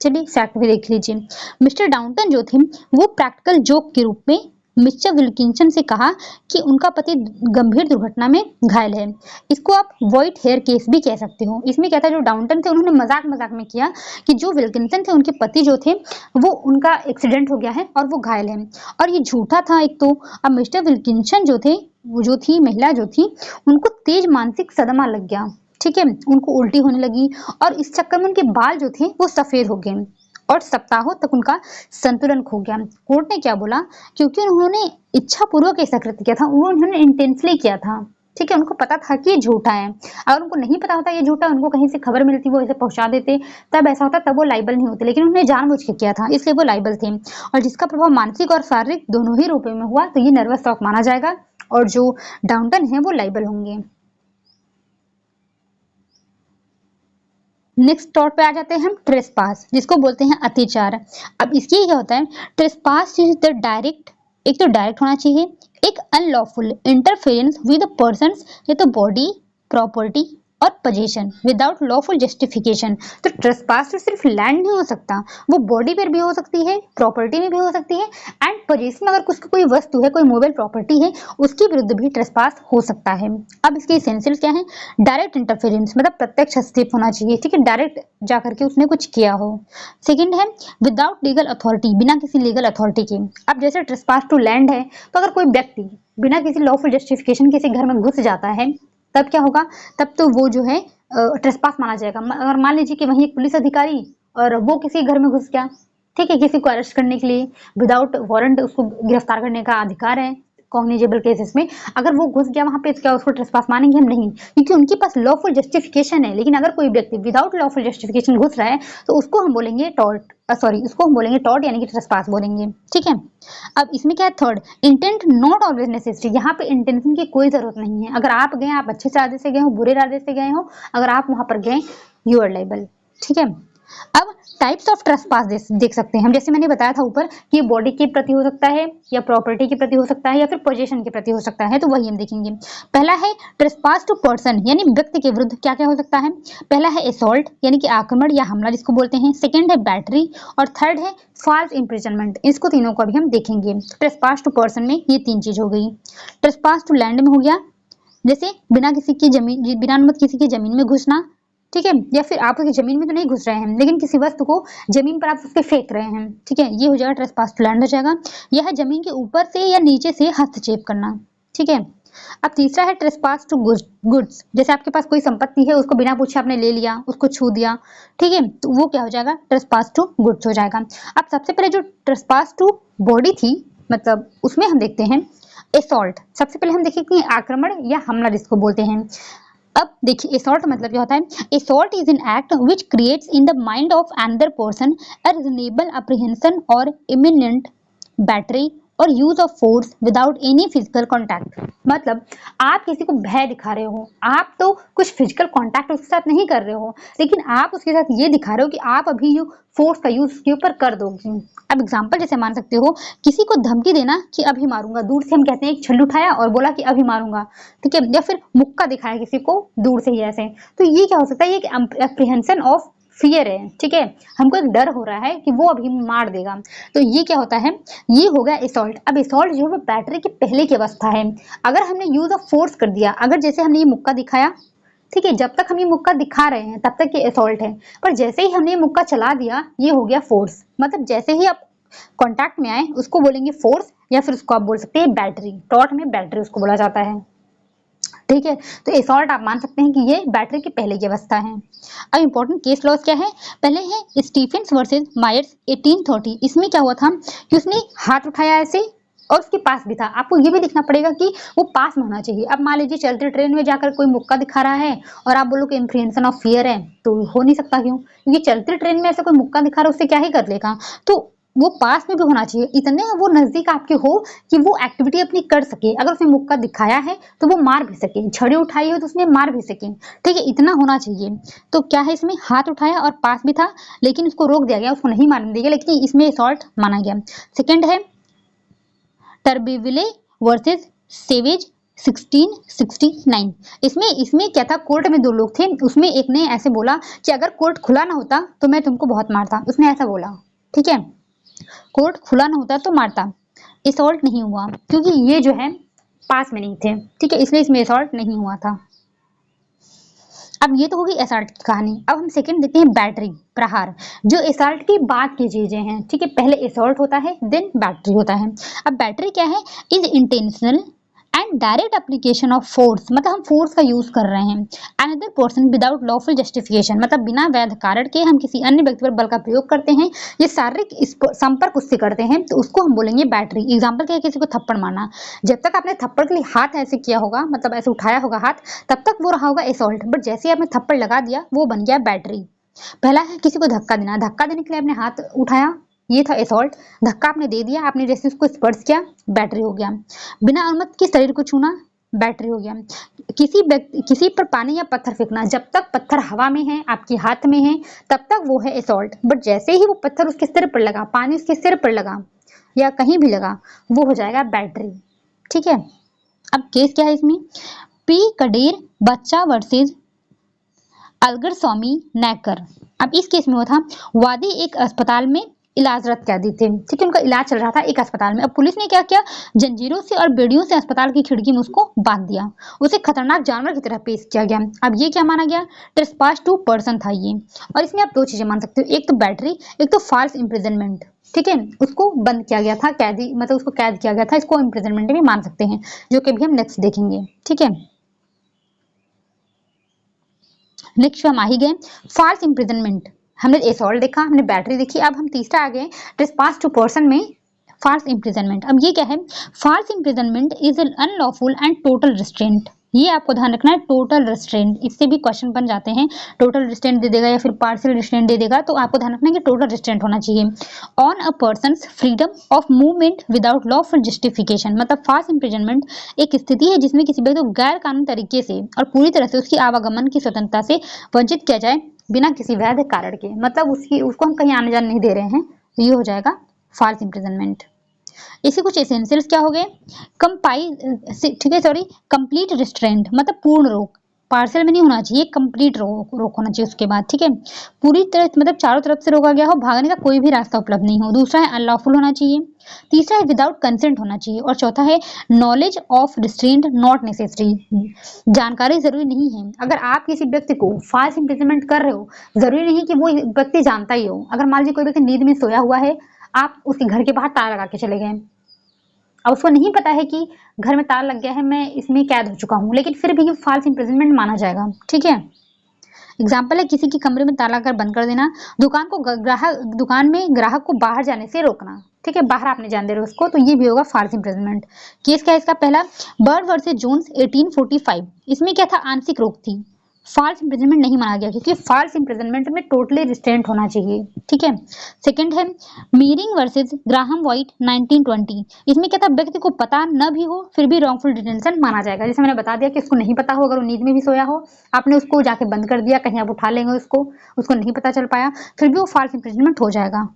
चलिए फैक्ट भी देख लीजिए। मिस्टर डाउंटन जो थे वो प्रैक्टिकल जोक के रूप में मिस्टर विल्किंसन से कहा कि उनका पति गंभीर दुर्घटना में घायल है। इसको आप व्हाइट हेयर केस भी कह सकते हो। इसमें क्या था, जो डाउंटन थे उन्होंने मजाक मजाक में किया कि जो विल्किंसन थे उनके पति जो थे वो उनका एक्सीडेंट हो गया है और वो घायल है, और ये झूठा था एक तो। अब मिस्टर विल्किंसन जो थे, वो जो थी महिला जो थी, उनको तेज मानसिक सदमा लग गया, ठीक है, उनको उल्टी होने लगी और इस चक्कर में उनके बाल जो थे वो सफेद हो गए और सप्ताहों तक उनका संतुलन खो गया। कोर्ट ने क्या बोला, क्योंकि उन्होंने इच्छा पूर्वक ऐसा कृत्य किया था, उन्होंने इंटेंशनली किया था, ठीक है, उनको पता था कि ये झूठा है। अगर उनको नहीं पता होता ये झूठा, उनको कहीं से खबर मिलती, वो इसे पहुंचा देते, तब ऐसा होता, तब वो लाइबल नहीं होते, लेकिन उन्होंने जानबूझ के किया था, इसलिए वो लाइबल थे। और जिसका प्रभाव मानसिक और शारीरिक दोनों ही रूपों में हुआ, तो ये नर्वस शॉक माना जाएगा और जो डाउंटन है वो लाइबल होंगे। नेक्स्ट टॉट पे आ जाते हैं हम, ट्रेसपास, जिसको बोलते हैं अत्याचार। अब इसकी क्या होता है, ट्रेसपास इज द डायरेक्ट, एक तो डायरेक्ट होना चाहिए, एक unlawful interference with the persons या तो बॉडी, प्रॉपर्टी और पोजीशन विदाउट लॉफुल जस्टिफिकेशन। तो ट्रेसपास तो सिर्फ लैंड नहीं हो सकता, वो बॉडी पर भी हो सकती है, प्रॉपर्टी में भी हो सकती है, एंड पोजीशन में अगर कुछ कोई वस्तु है, कोई मोबाइल प्रॉपर्टी है, उसके विरुद्ध भी ट्रेसपास हो सकता है। अब इसके एसेंशियल क्या है, डायरेक्ट इंटरफेरेंस मतलब प्रत्यक्ष हस्तक्षेप होना चाहिए, ठीक है, डायरेक्ट जाकर के उसने कुछ किया हो। सेकंड है विदाउट लीगल अथॉरिटी, बिना किसी लीगल अथॉरिटी के। अब जैसे ट्रेसपास टू लैंड है, तो अगर कोई व्यक्ति बिना किसी लॉफुल जस्टिफिकेशन किसी घर में घुस जाता है, तब क्या होगा, तब तो वो जो है ट्रेसपास माना जाएगा। अगर मान लीजिए कि वहीं एक पुलिस अधिकारी और वो किसी घर में घुस गया, ठीक है, किसी को अरेस्ट करने के लिए विदाउट वारंट उसको गिरफ्तार करने का अधिकार है कॉग्निजेबल केसेस में, अगर वो घुस गया वहां पे, तो क्या उसको ट्रेसपास मानेंगे हम? नहीं, क्योंकि उनके पास लॉफुल जस्टिफिकेशन है। लेकिन अगर कोई व्यक्ति विदाउट लॉफुल जस्टिफिकेशन घुस रहा है, तो उसको हम बोलेंगे टॉर्ट, सॉरी, उसको हम बोलेंगे टॉर्ट यानी कि ट्रेसपास बोलेंगे, ठीक है। अब इसमें क्या है, third, intent not always necessary, यहाँ पे इंटेंशन की कोई जरूरत नहीं है। अगर आप गए, आप अच्छे इरादे से गए हो, बुरे इरादे से गए हो, अगर आप वहां पर गए, यू आर लायबल, ठीक है। अब टाइप्स ऑफ ट्रेसपास देख सकते हैं हम, जैसे मैंने बताया था ऊपर कि बॉडी के प्रति हो सकता है, या प्रॉपर्टी के प्रति हो सकता है, या फिर पोजीशन के प्रति हो सकता है, तो वही हम देखेंगे। पहला है ट्रेसपास टू पर्सन, यानी व्यक्ति के विरुद्ध क्या क्या हो सकता है। पहला है असॉल्ट यानी कि आक्रमण या हमला जिसको बोलते हैं, सेकंड है बैटरी, और थर्ड है फॉल्स इम्प्रिजनमेंट। इसको तीनों को अभी हम देखेंगे। ट्रेसपास टू पर्सन में ये तीन चीज हो गई। ट्रेसपास टू लैंड में हो गया, जैसे बिना किसी की जमीन, बिना अनुमति किसी की जमीन में घुसना, ठीक है, या फिर आप उसकी जमीन में तो नहीं घुस रहे हैं, लेकिन किसी वस्तु को जमीन पर आप उसके फेंक रहे हैं, ठीक है, ये हो जाएगा ट्रेसपास टू लैंड हो जाएगा। यह है जमीन के ऊपर से या नीचे से हस्तक्षेप करना, ठीक है। अब तीसरा है ट्रेसपास टू गुड्स, जैसे आपके पास कोई संपत्ति है, उसको बिना पूछे आपने ले लिया, उसको छू दिया, ठीक है, तो वो क्या हो जाएगा, ट्रेसपास टू गुड्स हो जाएगा। अब सबसे पहले जो ट्रेसपास टू बॉडी थी, मतलब उसमें हम देखते हैं असॉल्ट। सबसे पहले हम देखेंगे आक्रमण या हमला जिसको बोलते हैं। अब देखिए असॉल्ट मतलब क्या होता है, assault is an act which creates in the mind of another person a reasonable apprehension और इमिनेंट बैटरी और use of force without any physical contact. मतलब आप किसी को भय दिखा रहे हो, आप तो कुछ फिजिकल कांटेक्ट उसके साथ नहीं कर रहे हो, लेकिन आप उसके साथ ये दिखा रहे हो कि आप अभी फोर्स का यूज उसके ऊपर कर दोगे। अब एग्जांपल जैसे मान सकते हो, किसी को धमकी देना कि अभी मारूंगा, दूर से हम कहते हैं एक छल्लू उठाया और बोला कि अभी मारूंगा, ठीक है, या फिर मुक्का दिखाया किसी को दूर से ही ऐसे, तो ये क्या हो सकता है, ये एप्रीहेंशन ऑफ फियर है, ठीक है, हमको एक डर हो रहा है कि वो अभी मार देगा, तो ये क्या होता है, ये हो गया असॉल्ट। अब असॉल्ट जो है बैटरी के पहले की अवस्था है। अगर हमने यूज ऑफ फोर्स कर दिया, अगर जैसे हमने ये मुक्का दिखाया, ठीक है, जब तक हम ये मुक्का दिखा रहे हैं तब तक ये असॉल्ट है, पर जैसे ही हमने ये मुक्का चला दिया, ये हो गया फोर्स। मतलब जैसे ही आप कांटेक्ट में आए उसको बोलेंगे फोर्स, या फिर उसको आप बोल सकते हैं बैटरी, टॉर्ट में बैटरी उसको बोला जाता है, ठीक है। तो असॉल्ट आप मान सकते हैं कि ये बैटरी की पहले की अवस्था है। अब इंपॉर्टेंट केस लॉज क्या है, पहले है स्टीफेंस वर्सेस मायर्स 1830। इसमें क्या हुआ था कि उसने हाथ उठाया ऐसे और उसके पास भी था, आपको ये भी दिखना पड़ेगा कि वो पास में होना चाहिए। अब मान लीजिए चलते ट्रेन में जाकर कोई मुक्का दिखा रहा है और आप बोलो कि इम्प्रीहेंशन ऑफ फियर है, तो हो नहीं सकता, क्यों, क्योंकि चलते ट्रेन में ऐसे कोई मुक्का दिखा रहा है, उससे क्या ही कर लेगा। तो वो पास में भी होना चाहिए, इतने वो नजदीक आपके हो कि वो एक्टिविटी अपनी कर सके। अगर उसने मुक्का दिखाया है तो वो मार भी सके, छड़ी उठाई हो तो उसने मार भी सके, ठीक है, इतना होना चाहिए। तो क्या है इसमें, हाथ उठाया और पास भी था लेकिन उसको रोक दिया गया, उसको नहीं मारने दिया गया, लेकिन इसमें असॉल्ट माना गया। सेकेंड है टर्बिविले वर्सेस सेवेज 1669। इसमें इसमें क्या था, कोर्ट में दो लोग थे, उसमें एक ने ऐसे बोला कि अगर कोर्ट खुला ना होता तो मैं तुमको बहुत मारता, उसने ऐसा बोला, ठीक है, कोर्ट खुला ना होता तो मारता। असॉल्ट नहीं हुआ क्योंकि ये जो है पास में नहीं थे, ठीक है, इसलिए इसमें असॉल्ट नहीं हुआ था। अब ये तो होगी असॉल्ट की कहानी। अब हम सेकंड देखते हैं बैटरी, प्रहार, जो असॉल्ट की बाद की चीजें हैं, ठीक है, पहले असॉल्ट होता है देन बैटरी होता है। अब बैटरी क्या है, is intentional and direct application of force, मतलब हम फोर्स का यूज कर रहे हैं, another person without lawful justification, मतलब बिना वैध कारण के हम किसी अन्य व्यक्ति पर बल का प्रयोग करते हैं, ये शारीरिक संपर्क उससे करते हैं, तो उसको हम बोलेंगे बैटरी। एग्जाम्पल क्या है, किसी को थप्पड़ मारना, जब तक आपने थप्पड़ के लिए हाथ ऐसे किया होगा, मतलब ऐसे उठाया होगा हाथ, तब तक वो रहा होगा असॉल्ट, बट जैसे ही आपने थप्पड़ लगा दिया वो बन गया बैटरी। पहला है किसी को धक्का देना, धक्का देने के लिए आपने हाथ उठाया, ये था असॉल्ट, धक्का आपने दे दिया, आपने जैसे उसको स्पर्श किया, बैटरी हो गया। बिना अनुमति के शरीर को छूना, बैटरी हो गया। किसी पर पानी या पत्थर फेंकना, जब तक पत्थर हवा में है, आपके हाथ में है, तब तक वो है असॉल्ट, बट जैसे ही वो पत्थर उसके सिर पर लगा, पानी उसके सिर पर लगा या कहीं भी लगा, वो हो जाएगा बैटरी, ठीक है। अब केस क्या है इसमें, पी कडेर बच्चा वर्सेज अलगर स्वामी नैकर। अब इस केस में हुआ था, वादी एक अस्पताल में इलाजरत कैदी थे, ठीक है, उनका इलाज चल रहा था एक अस्पताल में। अब पुलिस ने क्या किया, जंजीरों से और बेड़ियों से अस्पताल की खिड़की में उसको बांध दिया, उसे खतरनाक जानवर की तरह पेश किया गया। अब ये क्या माना गया, ट्रेसपास टू पर्सन था ये। और इसमें आप दो चीजें मान सकते हो, एक तो बैटरी, एक तो फॉल्स इम्प्रिजनमेंट, ठीक है, उसको बंद किया गया था, कैदी मतलब उसको कैद किया गया था, इसको इम्प्रिजनमेंट भी मान सकते हैं, जो कि भी हम नेक्स्ट देखेंगे, ठीक है। नेक्स्ट हम आ ही गए फॉल्स इम्प्रिजनमेंट, हमने असॉल्ट देखा, हमने बैटरी देखी, अब हम तीसरा आ गए ट्रेसपास टू पर्सन में फॉल्स इम्प्रिजनमेंट। अब ये क्या है, false imprisonment is an unlawful and total restraint, ये आपको ध्यान रखना है, टोटल रिस्ट्रेंट, इससे भी क्वेश्चन बन जाते हैं, टोटल रिस्ट्रेंट दे देगा या फिर पार्शियल रिस्ट्रेंट दे देगा, तो आपको ध्यान रखना है कि टोटल रिस्ट्रेंट होना चाहिए on a persons freedom of movement without lawful justification. मतलब फॉल्स इम्प्रिजनमेंट एक स्थिति है जिसमें किसी व्यक्ति को गैर कानूनी तरीके से और पूरी तरह से उसकी आवागमन की स्वतंत्रता से वंचित किया जाए बिना किसी वैध कारण के, मतलब उसको हम कहीं आने जाने नहीं दे रहे हैं, तो ये हो जाएगा फॉल्स इम्प्रिजनमेंट। इसी कुछ एसेंशियल्स क्या हो गए, ठीक है, सॉरी, कंप्लीट रिस्ट्रेंट, मतलब पूर्ण रोक, पार्शियल में नहीं होना चाहिए, कंप्लीट रोक होना चाहिए उसके बाद, ठीक है, पूरी तरह मतलब चारों तरफ से रोका गया हो, भागने का कोई भी रास्ता उपलब्ध नहीं हो। दूसरा है अनलॉफुल होना चाहिए, तीसरा है विदाउट कंसेंट होना चाहिए, और चौथा है knowledge of restraint not necessary, जानकारी जरूरी नहीं है। अगर आप किसी व्यक्ति को फॉल्स इम्प्रिजनमेंट कर रहे हो, जरूरी नहीं कि वो व्यक्ति जानता ही हो। अगर मान लीजिए कोई व्यक्ति नींद में सोया हुआ है, आप उसके घर के बाहर ताला लगा के चले गए, और उसको नहीं पता है कि घर में ताला लग गया है, मैं इसमें कैद हो चुका हूँ, लेकिन फिर भी ये फॉल्स इम्प्रिजनमेंट माना जाएगा, ठीक है। एग्जाम्पल है किसी के कमरे में ताला कर बंद कर देना, दुकान में ग्राहक को बाहर जाने से रोकना, ठीक है, बाहर आपने जान दे रहे हो उसको, तो ये भी होगा फॉल्स इम्प्रिजनमेंट। केस क्या है इसका, पहला बर्ड वर्सेस जोन्स 1845, इसमें क्या था, आंशिक रोक थी, फॉल्स इम्प्रिजनमेंट नहीं माना गया क्योंकि फॉल्स इम्प्रिजनमेंट में टोटली रिस्ट्रेंट होना चाहिए, ठीक है। सेकंड है मीरिंग वर्सेस ग्राहम व्हाइट 1920, इसमें क्या था, व्यक्ति को पता न भी हो फिर भी रॉन्गफुल डिटेंशन माना जाएगा। जैसे मैंने बता दिया कि उसको नहीं पता हो, अगर वो नींद में भी सोया हो, आपने उसको जाके बंद कर दिया, कहीं आप उठा लेंगे उसको नहीं पता चल पाया, फिर भी वो फॉल्स इम्प्रिजनमेंट हो जाएगा।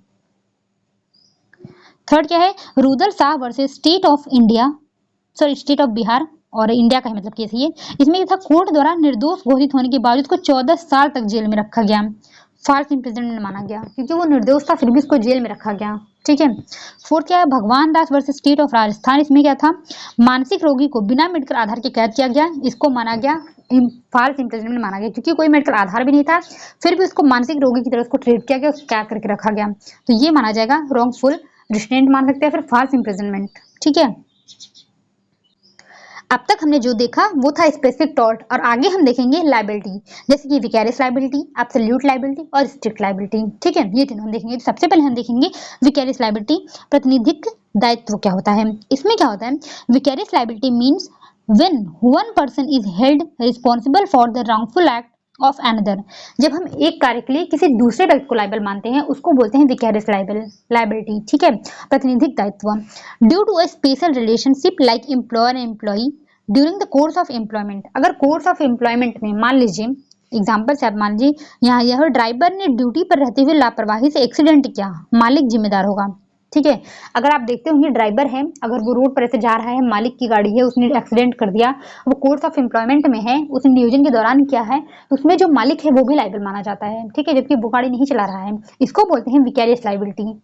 थर्ड क्या है, Rudal Shah versus state of India, sorry state of Bihar और इंडिया का है, मतलब केस ये, इसमें था कोर्ट द्वारा निर्दोष घोषित होने के बावजूद उसको 14 साल तक जेल में रखा गया, फॉल्स इम्प्रिजनमेंट माना गया क्योंकि वो निर्दोष था फिर भी उसको जेल में रखा गया, ठीक है। फोर्थ क्या है, भगवान दास वर्सेस स्टेट ऑफ राजस्थान, इसमें क्या था, मानसिक रोगी को बिना मेडिकल आधार के कैद किया गया, इसको माना गया फॉल्स इम्प्रिजनमेंट माना गया क्योंकि कोई मेडिकल आधार भी नहीं था, फिर भी उसको मानसिक रोगी की तरह उसको ट्रीट किया गया, उसको कैद करके रखा गया, तो ये माना जाएगा रॉन्गफुल रिस्ट्रेंट मान सकते हैं, फिर फॉल्स इम्प्रिजनमेंट, ठीक है। अब तक हमने जो देखा वो था स्पेसिफिक टॉर्ट, और आगे हम देखेंगे लाइबिलिटी, जैसे कि विकैरियस लाइबिलिटी, एब्सोल्यूट लाइबिलिटी और स्ट्रिक्ट लाइबिलिटी, ठीक है, ये तीनों हम देखेंगे। तो सबसे पहले हम देखेंगे विकैरियस लाइबिलिटी, प्रतिनिधिक दायित्व क्या होता है। इसमें क्या होता है, vicarious liability means when one person is held responsible for the wrongful act of another. जब हम एक कार्य के लिए किसी दूसरे व्यक्ति को लायबल मानते हैं उसको बोलते हैं विकैरियस लायबिलिटी, ठीक है, प्रातिनिधिक दायित्व। Due to a special relationship like employer and employee during the course of employment. अगर कोर्स ऑफ एम्प्लॉयमेंट में मान लीजिए एग्जाम्पल से आप मान लीजिए यहाँ यह ड्राइवर ने ड्यूटी पर रहते हुए लापरवाही से एक्सीडेंट किया, मालिक जिम्मेदार होगा, ठीक है। अगर आप देखते होंगे ड्राइवर है, अगर वो रोड पर ऐसे जा रहा है, मालिक की गाड़ी है, उसने एक्सीडेंट कर दिया, वो कोर्स ऑफ एम्प्लॉयमेंट में है, उसने नियोजन के दौरान किया है, तो उसमें जो मालिक है वो भी लायबल माना जाता है, ठीक है, जबकि वो गाड़ी नहीं चला रहा है। इसको बोलते हैं विकैरियस लायबिलिटी।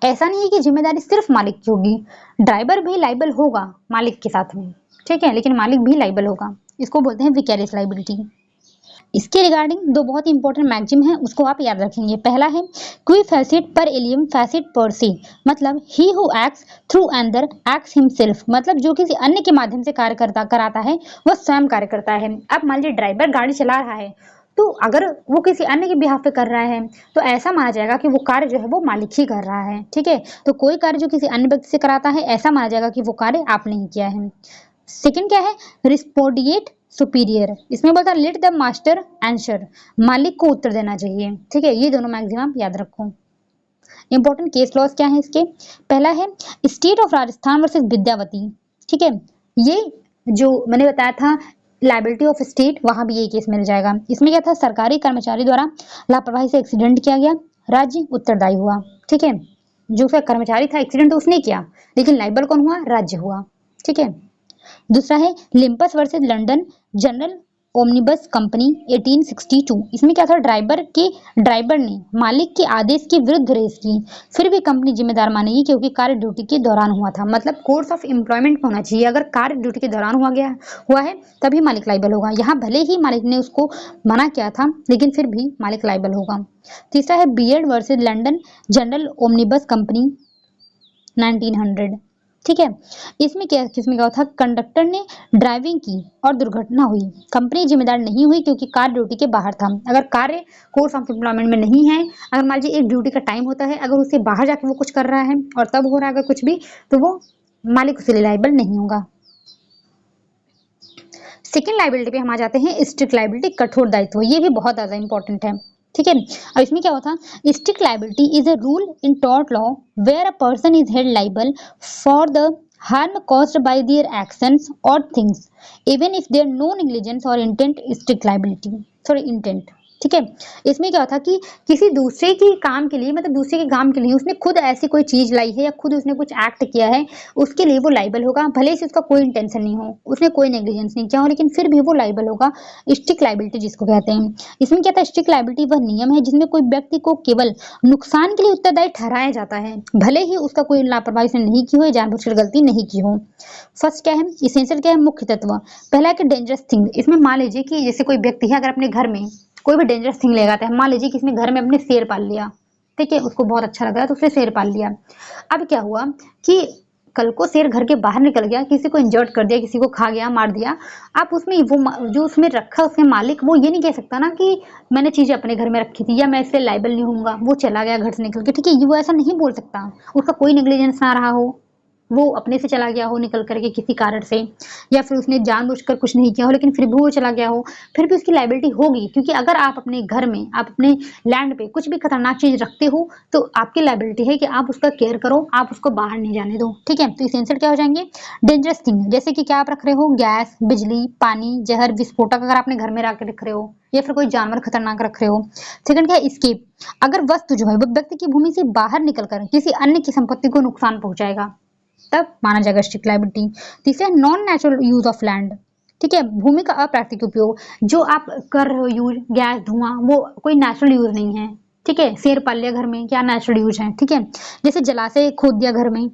ऐसा नहीं है कि जिम्मेदारी सिर्फ मालिक की होगी, ड्राइवर भी लायबल होगा मालिक के साथ में, ठीक है, लेकिन मालिक भी लायबल होगा। इसको बोलते हैं विकैरियस लायबिलिटी। इसके रिगार्डिंग दो बहुत इंपॉर्टेंट मैगजीम हैं, उसको आप याद रखेंगे। पहला है क्वी फैसिट पर एलियम फैसिट पर से, मतलब he who acts through another acts himself, मतलब जो किसी अन्य के माध्यम से कार्य कराता है वह स्वयं कार्य करता है। अब मान लीजिए ड्राइवर गाड़ी चला रहा है, तो अगर वो किसी अन्य के बिहाफ पे कर रहा है तो ऐसा माना जाएगा कि वो कार्य जो है वो मालिक ही कर रहा है, ठीक है। तो कोई कार्य जो किसी अन्य व्यक्ति से कराता है ऐसा माना जाएगा कि वो कार्य आपने ही किया है। सेकंड क्या है, रिस्पोर्डिएट सुपीरियर, इसमें बोलता है लेट द मास्टर आंसर, मालिक को उत्तर देना चाहिए, ठीक है। ये दोनों मैगजीम आप याद रखो। इंपॉर्टेंट केस लॉस क्या है इसके, पहला है state of Rajasthan versus Vidyavati, ठीक है। ये जो मैंने बताया था लायबिलिटी ऑफ स्टेट, वहां भी ये केस मिल जाएगा। इसमें क्या था, सरकारी कर्मचारी द्वारा लापरवाही से एक्सीडेंट किया गया, राज्य उत्तरदायी हुआ, ठीक है। जो उसका कर्मचारी था एक्सीडेंट तो उसने किया, लेकिन लायबल कौन हुआ, राज्य हुआ, ठीक है। दूसरा है लिम्पस versus London general omnibus company 1862। इसमें क्या था, ड्राइवर ने मालिक के आदेश के विरुद्ध रेस की, फिर भी कंपनी जिम्मेदार मानेगी क्योंकि कार्य ड्यूटी के दौरान हुआ था। मतलब कोर्स ऑफ एम्प्लॉयमेंट होना चाहिए, अगर कार्य ड्यूटी के दौरान हुआ है तभी मालिक लायबल होगा। यहाँ भले ही मालिक ने उसको मना किया था लेकिन फिर भी मालिक लायबल होगा। तीसरा है Beard versus London general omnibus company 1900, ठीक है। इसमें क्या किसमें क्या था, कंडक्टर ने ड्राइविंग की और दुर्घटना हुई, कंपनी जिम्मेदार नहीं हुई क्योंकि कार ड्यूटी के बाहर था। अगर कार्य कोर्स ऑफ एम्प्लॉयमेंट में नहीं है, अगर मान लीजिए एक ड्यूटी का टाइम होता है, अगर उससे बाहर जाके वो कुछ कर रहा है और तब हो रहा है अगर कुछ भी, तो वो मालिक उसके लिए लायबल नहीं होगा। सेकेंड लायबिलिटी पे हम आ जाते हैं स्ट्रिक्ट लायबिलिटी, कठोर दायित्व। ये भी बहुत ज्यादा इंपॉर्टेंट है, ठीक है। अब इसमें क्या होता है, strict liability is a rule in tort law where a person is held liable for the harm caused by their actions or things even if there no negligence or intent, strict liability, sorry intent, ठीक है। इसमें क्या होता कि किसी दूसरे के काम के लिए, मतलब दूसरे के काम के लिए उसने खुद ऐसी कोई चीज लाई है या खुद उसने कुछ एक्ट किया है, उसके लिए वो लायबल होगा, भले ही उसका कोई इंटेंशन नहीं हो, उसने कोई नेग्लिजेंस नहीं किया हो, लेकिन फिर भी वो लायबल होगा। स्ट्रिक्ट लायबिलिटी जिसको कहते हैं। इसमें क्या था, स्ट्रिक्ट लायबिलिटी वह नियम है जिसमें कोई व्यक्ति को केवल नुकसान के लिए उत्तरदायी ठहराया जाता है, भले ही उसका कोई लापरवाही से नहीं की हो या जानबूझकर गलती नहीं की हो। फर्स्ट क्या है, इसेंशियल क्या है, मुख्य तत्व। पहला है कि डेंजरस थिंग। इसमें मान लीजिए कि जैसे कोई व्यक्ति है, अगर अपने घर में कोई भी डेंजरस थिंग ले जाता है, मान लीजिए किसी ने घर में अपने शेर पाल लिया, ठीक है, उसको बहुत अच्छा लग रहा है तो उसने शेर पाल लिया। अब क्या हुआ कि कल को शेर घर के बाहर निकल गया, किसी को इंजर्ड कर दिया, किसी को खा गया, मार दिया। आप उसमें वो जो उसमें रखा उसके मालिक वो ये नहीं कह सकता ना कि मैंने चीजें अपने घर में रखी थी या मैं इससे लायबल नहीं होऊंगा, वो चला गया घर से निकल के, ठीक है, वो ऐसा नहीं बोल सकता। उसका कोई नेग्लिजेंस ना रहा हो, वो अपने से चला गया हो निकल करके किसी कारण से, या फिर उसने जानबूझकर कुछ नहीं किया हो लेकिन फिर भी वो चला गया हो, फिर भी उसकी लायबिलिटी होगी। क्योंकि अगर आप अपने घर में, आप अपने लैंड पे कुछ भी खतरनाक चीज रखते हो तो आपकी लायबिलिटी है कि आप उसका केयर करो, आप उसको बाहर नहीं जाने दो, ठीक है। तो इसेंशियल क्या हो जाएंगे, डेंजरस थिंग, जैसे कि क्या आप रख रहे हो, गैस, बिजली, पानी, जहर, विस्फोटक अगर आपने घर में रख रहे हो, या फिर कोई जानवर खतरनाक रख रहे हो। सेकंड क्या है, एस्केप, अगर वस्तु जो है वो व्यक्ति की भूमि से बाहर निकलकर किसी अन्य की संपत्ति को नुकसान पहुंचाएगा, तब माना जाएगा स्ट्रिक्ट लायबिलिटी। तीसरा non natural use of land, ठीक है, भूमि का अप्राकृतिक उपयोग, जो आप कर रहे हो यूज, गैस, धुआं, वो कोई नेचुरल यूज नहीं है, ठीक है। शेर पाल लिया घर में, क्या नेचुरल यूज है, ठीक है। जैसे जलाशय खोद दिया घर में,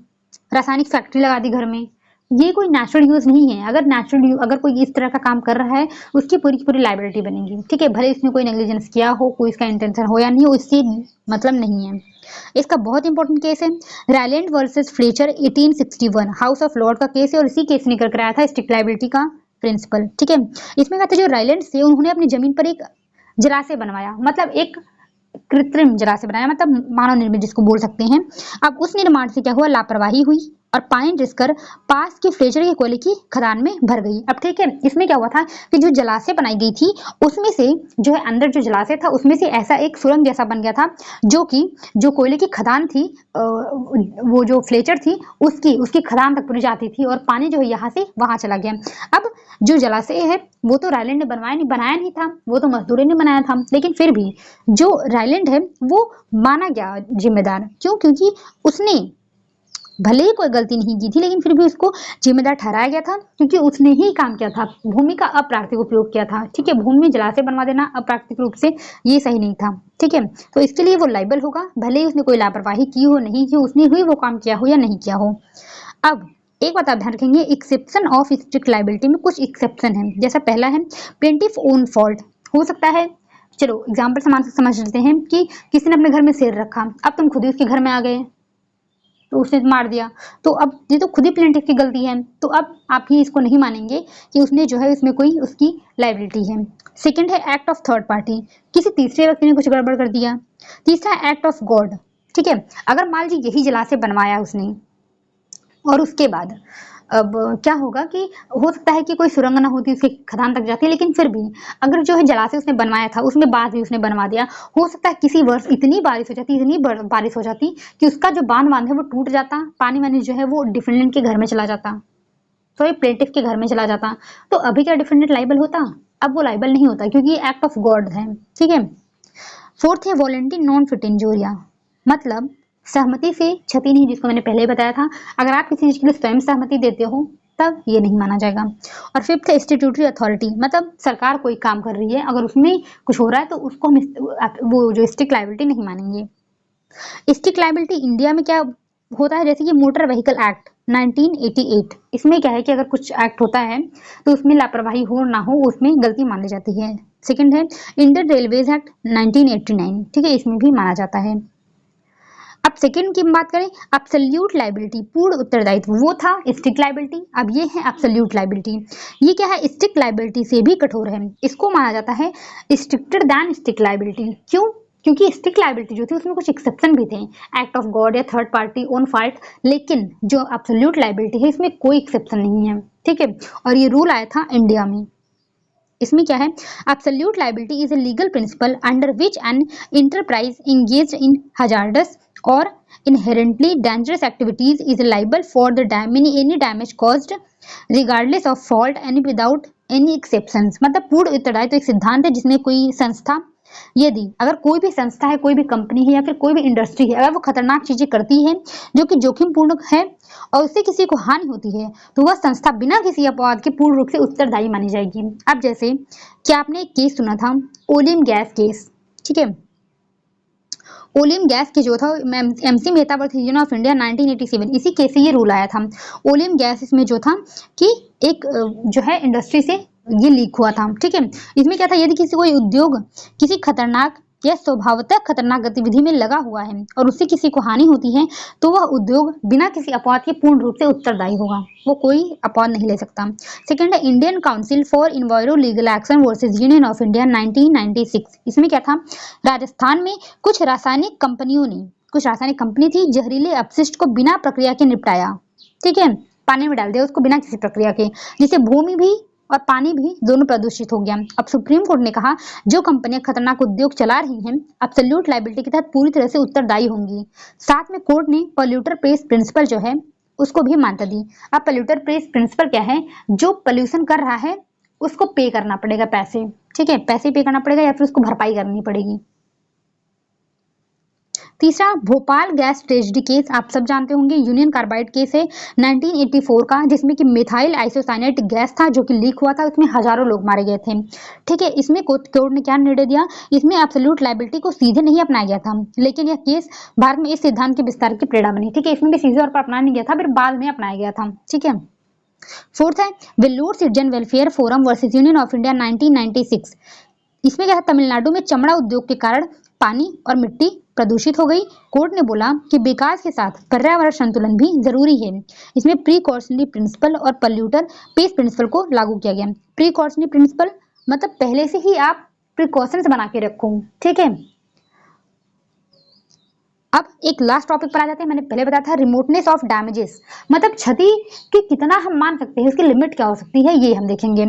रासायनिक फैक्ट्री लगा दी घर में, ये कोई नेचुरल यूज नहीं है। अगर कोई इस तरह का काम कर रहा है उसकी पूरी की पूरी लायबिलिटी बनेगी, ठीक है, भले इसमें कोई नेग्लिजेंस किया हो, कोई इसका इंटेंशन हो या नहीं हो, इससे मतलब नहीं है। इसका बहुत इंपॉर्टेंट केस है Rylands versus Fletcher 1861, House of Lord का केस है, और इसी केस ने कराया था स्ट्रिक्ट लायबिलिटी का प्रिंसिपल, ठीक है। इसमें क्या था, जो रायलैंड से उन्होंने अपनी जमीन पर एक जलाशय बनवाया, मतलब एक कृत्रिम जलाशय बनाया, मतलब मानव निर्मित जिसको बोल सकते हैं। अब उस निर्माण से क्या हुआ, लापरवाही हुई और पानी रिसकर पास के फ्लेचर के कोयले की खदान में भर गई। अब ठीक है, इसमें क्या हुआ था कि जो जलाशय बनाई गई थी उसमें से जो है अंदर जो जलाशय था उसमें से ऐसा एक सुरंग जैसा बन गया था, जो कि जो कोयले की खदान थी वो जो फ्लेचर थी उसकी उसकी खदान तक पूरी जाती थी और पानी जो है यहाँ से वहां चला गया। अब जो जलाशय है वो तो रायलैंड ने बनाया नहीं था, वो तो मजदूरों ने बनाया था, लेकिन फिर भी जो रायलैंड है वो माना गया जिम्मेदार। क्यों? क्योंकि उसने भले ही कोई गलती नहीं की थी लेकिन फिर भी उसको जिम्मेदार ठहराया गया था, क्योंकि उसने ही काम किया था, भूमि का अप्राकृतिक उपयोग किया था। ठीक है, भूमि में जलाशय बनवा देना अप्राकृतिक रूप से ये सही नहीं था। ठीक है, तो इसके लिए वो लाइबल होगा, भले ही उसने कोई लापरवाही की हो नहीं की, उसने हुई वो काम किया हो या नहीं किया हो। अब एक बात आप ध्यान रखेंगे, एक्सेप्शन ऑफ स्ट्रिक्ट लाइबिलिटी में कुछ एक्सेप्शन है। जैसा पहला है प्लेंटिफ ओन फॉल्ट। हो सकता है, चलो एग्जाम्पल समझ लेते हैं कि किसी ने अपने घर में शेर रखा, अब तुम खुद ही उसके घर में आ गए तो उसने मार दिया, तो अब ये तो खुद ही प्लेंटिफ की गलती है, तो अब आप ही इसको नहीं मानेंगे कि उसने जो है इसमें कोई उसकी लाइबिलिटी है। सेकंड है एक्ट ऑफ थर्ड पार्टी, किसी तीसरे व्यक्ति ने कुछ गड़बड़ कर दिया। तीसरा है एक्ट ऑफ गॉड। ठीक है, अगर मान लीजिए यही जलाशय बनवाया उसने और उसके बाद अब क्या होगा कि हो सकता है कि कोई सुरंग ना होती उसके खदान तक जाती, लेकिन फिर भी अगर जो है जलाशय उसने बनवाया था उसमें बांध भी उसने बनवा दिया, हो सकता है किसी वर्ष इतनी बारिश हो जाती कि उसका जो बांध है वो टूट जाता, पानी वानी जो है वो डिफेंडेंट के घर में चला जाता, सॉरी प्लेंटिफ के घर में चला जाता, तो अभी क्या डिफेंडेंट लाइबल होता? अब वो लाइबल नहीं होता क्योंकि ये एक्ट ऑफ गॉड है। ठीक है, फोर्थ है वॉलंटरी नॉन फिट इंजोरिया, मतलब सहमति से क्षति नहीं, जिसको मैंने पहले ही बताया था, अगर आप किसी चीज के लिए स्वयं सहमति देते हो तब ये नहीं माना जाएगा। और फिफ्थ है स्टैट्यूटरी अथॉरिटी, मतलब सरकार कोई काम कर रही है अगर उसमें कुछ हो रहा है तो उसको हम वो जो स्ट्रिक्ट लायबिलिटी नहीं मानेंगे। स्ट्रिक्ट लायबिलिटी इंडिया में क्या होता है, जैसे कि मोटर व्हीकल एक्ट 1988, इसमें क्या है कि अगर कुछ एक्ट होता है तो उसमें लापरवाही हो ना हो उसमें गलती मानी जाती है। सेकंड है इंडियन रेलवेज एक्ट 1989, ठीक है, इसमें भी माना जाता है। अब सेकंड की बात करें, एब्सोल्यूट लायबिलिटी, पूर्ण उत्तरदायित्व, वो था स्ट्रिक्ट लायबिलिटी, अब ये है एब्सोल्यूट लायबिलिटी। ये क्या है, स्ट्रिक्ट लायबिलिटी से भी कठोर है, इसको माना जाता है स्ट्रिक्टर दैन स्ट्रिक्ट लायबिलिटी। क्यों? क्योंकि स्ट्रिक्ट लायबिलिटी जो थी उसमें कुछ एक्सेप्शन भी थे, एक्ट ऑफ गॉड या थर्ड पार्टी ओन फॉल्ट, लेकिन जो एब्सोल्यूट लायबिलिटी है इसमें कोई एक्सेप्शन नहीं है। ठीक है, और ये रूल आया था इंडिया में। इसमें क्या है, absolute liability is a legal principal under which N enterprise engaged in hazardous और inherently dangerous activities is liable for the any damage caused regardless of fault and without any exceptions। मतलब पूर्ण उत्तरदायित्व तो एक सिद्धांत है जिसमें कोई संस्था, यदि अगर कोई भी संस्था है, कोई भी कंपनी है या फिर कोई भी इंडस्ट्री है, अगर वो खतरनाक चीजें करती है जो कि जोखिमपूर्ण है और उससे किसी को हानि होती है तो वह संस्था बिना किसी अपवाद के पूर्ण रूप से उत्तरदायी मानी जाएगी। अब जैसे क्या आपने एक केस सुना था, ओलियम गैस केस। ठीक है, ओलियम गैस के जो था MC Mehta versus union of India 1987, इसी केस से ये रूल आया था। ओलियम गैस इसमें जो था कि एक जो है इंडस्ट्री से ये लीक हुआ था। ठीक है, इसमें क्या था, यदि किसी कोई उद्योग किसी खतरनाक या स्वभावतः खतरनाक गतिविधि में लगा हुआ है और उससे किसी को हानि होती है तो वह उद्योग बिना किसी अपवाद के पूर्ण रूप से उत्तरदायी होगा, वो कोई अपवाद नहीं ले सकता। सेकंड है Indian council for इन्वायरो legal action versus union of India 1996, इसमें क्या था, राजस्थान में कुछ रासायनिक कंपनी थी जहरीले अपशिष्ट को बिना प्रक्रिया के निपटाया। ठीक है, पानी में डाल दिया उसको बिना किसी प्रक्रिया के, जिससे भूमि भी और पानी भी दोनों प्रदूषित हो गया। अब सुप्रीम कोर्ट ने कहा जो कंपनियां खतरनाक उद्योग चला रही हैं एब्सोल्यूट लायबिलिटी के तहत पूरी तरह से उत्तरदायी होंगी। साथ में कोर्ट ने पॉल्यूटर पेस प्रिंसिपल जो है उसको भी मान्यता दी। अब पॉल्यूटर पेस प्रिंसिपल क्या है, जो पोल्यूशन कर रहा है उसको पे करना पड़ेगा पैसे। ठीक है, पैसे पे करना पड़ेगा या फिर उसको भरपाई करनी पड़ेगी। तीसरा भोपाल गैस ट्रेजेडी केस, आप सब जानते होंगे, यूनियन कार्बाइड केस है 1984 का, जिसमें कि मिथाइल आइसोसाइनेट गैस था जो कि लीक हुआ था, उसमें हजारों लोग मारे गए थे। ठीक है, इसमें कोर्ट ने क्या निर्णय दिया, इसमें एब्सोल्यूट लायबिलिटी को सीधे नहीं अपनाया गया था, लेकिन यह केस भारत में इस सिद्धांत के विस्तार की प्रेरणा बनी। ठीक है, इसमें भी सीधे तौर पर अपनाया नहीं गया था, फिर बाद में अपनाया गया था। ठीक है, फोर्थ है Vellore citizen welfare forum versus union of India 1996, इसमें क्या है, तमिलनाडु में चमड़ा उद्योग के कारण पानी और मिट्टी प्रदूषित हो गई। कोर्ट ने बोला कि विकास के साथ पर्यावरण संतुलन भी जरूरी है। इसमें प्रीकॉशनरी प्रिंसिपल और पॉल्यूटर पेस प्रिंसिपल को लागू किया गया। प्रीकॉशनरी प्रिंसिपल मतलब पहले से ही आप प्रिकॉशंस बना के रखो। ठीक है, अब एक लास्ट टॉपिक पर आ जाते हैं। मैंने पहले बताया था रिमोटनेस ऑफ डैमेजेस, मतलब क्षति की कितना हम मान सकते हैं, उसकी लिमिट क्या हो सकती है, ये हम देखेंगे।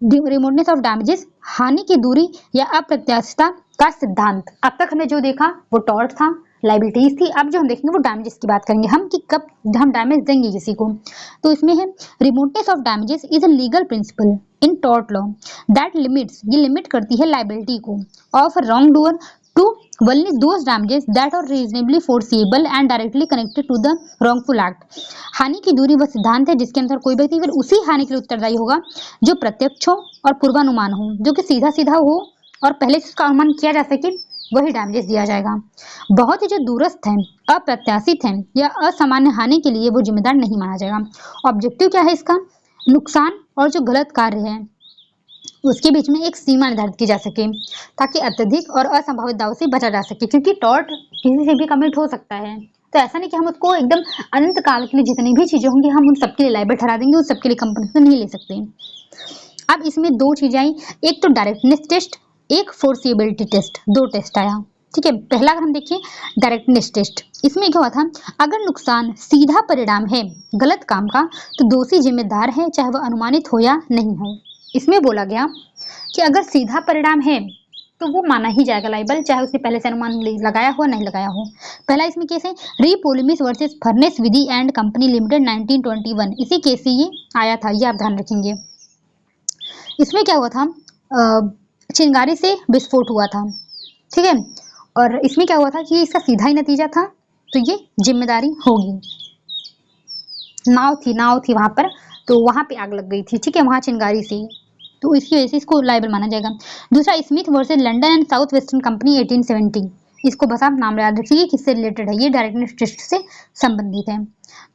रिमोटनेस ऑफ डैमेजेस, हानि की दूरी या अप्रत्याशितता का सिद्धांत। अब तक हमने जो देखा वो टॉर्ट था, लाइबिलिटीज थी। अब जो हम देखेंगे वो डैमेजेस की बात करेंगे हम, कि कब हम डैमेज देंगे किसी को। तो इसमें है remoteness of damages is a legal principle in tort law that limits, ये लिमिट करती है लाइबिलिटी को of wrong doer to only those damages that are reasonably foreseeable and directly connected to the wrongful act। हानि की दूरी वह सिद्धांत है जिसके अनुसार कोई व्यक्ति फिर उसी हानि के लिए उत्तरदायी होगा जो प्रत्यक्ष हो और पूर्वानुमान हो, जो कि सीधा सीधा हो और पहले से उसका अनुमान किया जा सके, वही डैमेजेस दिया जाएगा। बहुत ही जो दूरस्थ है, अप्रत्याशित है या असामान्य हानि के लिए वो जिम्मेदार नहीं माना जाएगा। ऑब्जेक्टिव क्या है इसका, नुकसान और जो गलत कार्य है उसके बीच में एक सीमा निर्धारित की जा सके ताकि अत्यधिक और असंभावित दावों से बचा जा सके, क्योंकि टॉर्ट किसी से भी कमिट हो सकता है। तो ऐसा नहीं कि हम उसको एकदम अनंत काल के लिए जितनी भी चीजें होंगी हम उन सबके लिए लायबल ठहरा देंगे, उन सबके लिए कंपनी से नहीं ले सकते। अब इसमें दो चीजें आई, एक तो डायरेक्टनेस टेस्ट, एक फोर्सिबिलिटी टेस्ट, दो टेस्ट आया। ठीक है, पहला अगर हम देखिए डायरेक्टनेस टेस्ट, इसमें क्या हुआ था, अगर नुकसान सीधा परिणाम है गलत काम का तो दोषी जिम्मेदार है, चाहे वह अनुमानित हो या नहीं हो। इसमें बोला गया कि अगर सीधा परिणाम है तो वो माना ही जाएगा लाइबल, चाहे उसने पहले से अनुमान लगाया हो नहीं लगाया हो। पहला इसमें केस है re Polemis versus Furness Withy and company limited 1921, इसी केस से ये आया था, ये आप ध्यान रखेंगे। इसमें क्या हुआ था, चिंगारी से विस्फोट हुआ था। ठीक है, और इसमें क्या हुआ था कि इसका सीधा ही नतीजा था, तो ये जिम्मेदारी होगी। नाव थी वहां पर, तो वहां पे आग लग गई थी। ठीक है, वहां चिंगारी से, तो इसकी वजह से इसको लायबल माना जाएगा। दूसरा Smith versus London and south western company 1870, इसको बस आप नाम याद रखिए किससे रिलेटेड है, ये डायरेक्टनेस टेस्ट से संबंधित है।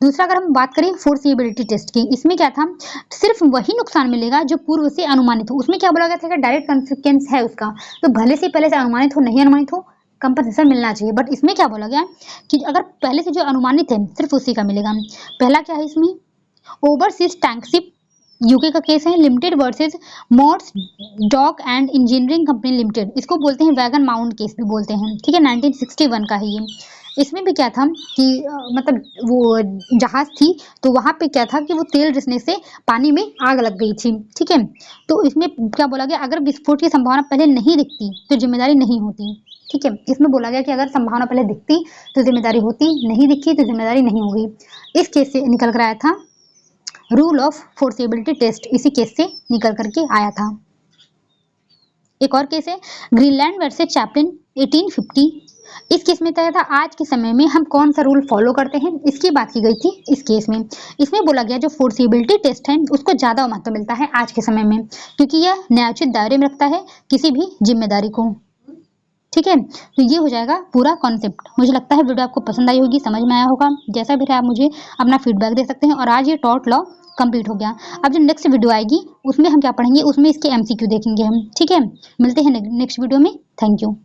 दूसरा अगर हम बात करें फोर्सिबिलिटी टेस्ट की, इसमें क्या था, सिर्फ वही नुकसान मिलेगा जो पूर्व से अनुमानित हो। उसमें क्या बोला गया था कि डायरेक्ट कॉन्सिक्वेंस है उसका, तो भले से पहले से अनुमानित हो नहीं अनुमानित हो कंपनसेशन मिलना चाहिए। बट इसमें क्या बोला गया कि अगर पहले से जो अनुमानित है सिर्फ उसी का मिलेगा। पहला क्या है इसमें, ओवरसीज टैंकशिप यूके का केस है, Limited versus Morts Dock and Engineering Company Limited, इसको बोलते हैं वैगन माउंट केस भी बोलते हैं। ठीक है, 1961 का है ये। इसमें भी क्या था कि मतलब वो जहाज थी, तो वहां पे क्या था कि वो तेल रिसने से पानी में आग लग गई थी। ठीक है, तो इसमें क्या बोला गया, अगर विस्फोट की संभावना पहले नहीं दिखती तो जिम्मेदारी नहीं होती। ठीक है, इसमें बोला गया कि अगर संभावना पहले दिखती तो जिम्मेदारी होती, नहीं दिखी तो जिम्मेदारी नहीं होगी। इस केस से निकल कर आया था रूल ऑफ फोर्सिबिलिटी टेस्ट, इसी केस से निकल करके आया था। एक और केस है ग्रीनलैंड वर्सेस चैपलिन 1850, इस केस में तय था आज के समय में हम कौन सा रूल फॉलो करते हैं, इसकी बात की गई थी इस केस में। इसमें बोला गया जो फोर्सिबिलिटी टेस्ट है उसको ज्यादा महत्व मिलता है आज के समय में, क्योंकि यह न्यायोचित दायरे में रखता है किसी भी जिम्मेदारी को। ठीक है, तो ये हो जाएगा पूरा कॉन्सेप्ट। मुझे लगता है वीडियो आपको पसंद आई होगी, समझ में आया होगा। जैसा भी रहा आप मुझे अपना फीडबैक दे सकते हैं। और आज ये टॉर्ट लॉ कंप्लीट हो गया। अब जो नेक्स्ट वीडियो आएगी उसमें हम क्या पढ़ेंगे, उसमें इसके एमसीक्यू देखेंगे हम। ठीक है, मिलते हैं नेक्स्ट वीडियो में। Thank you.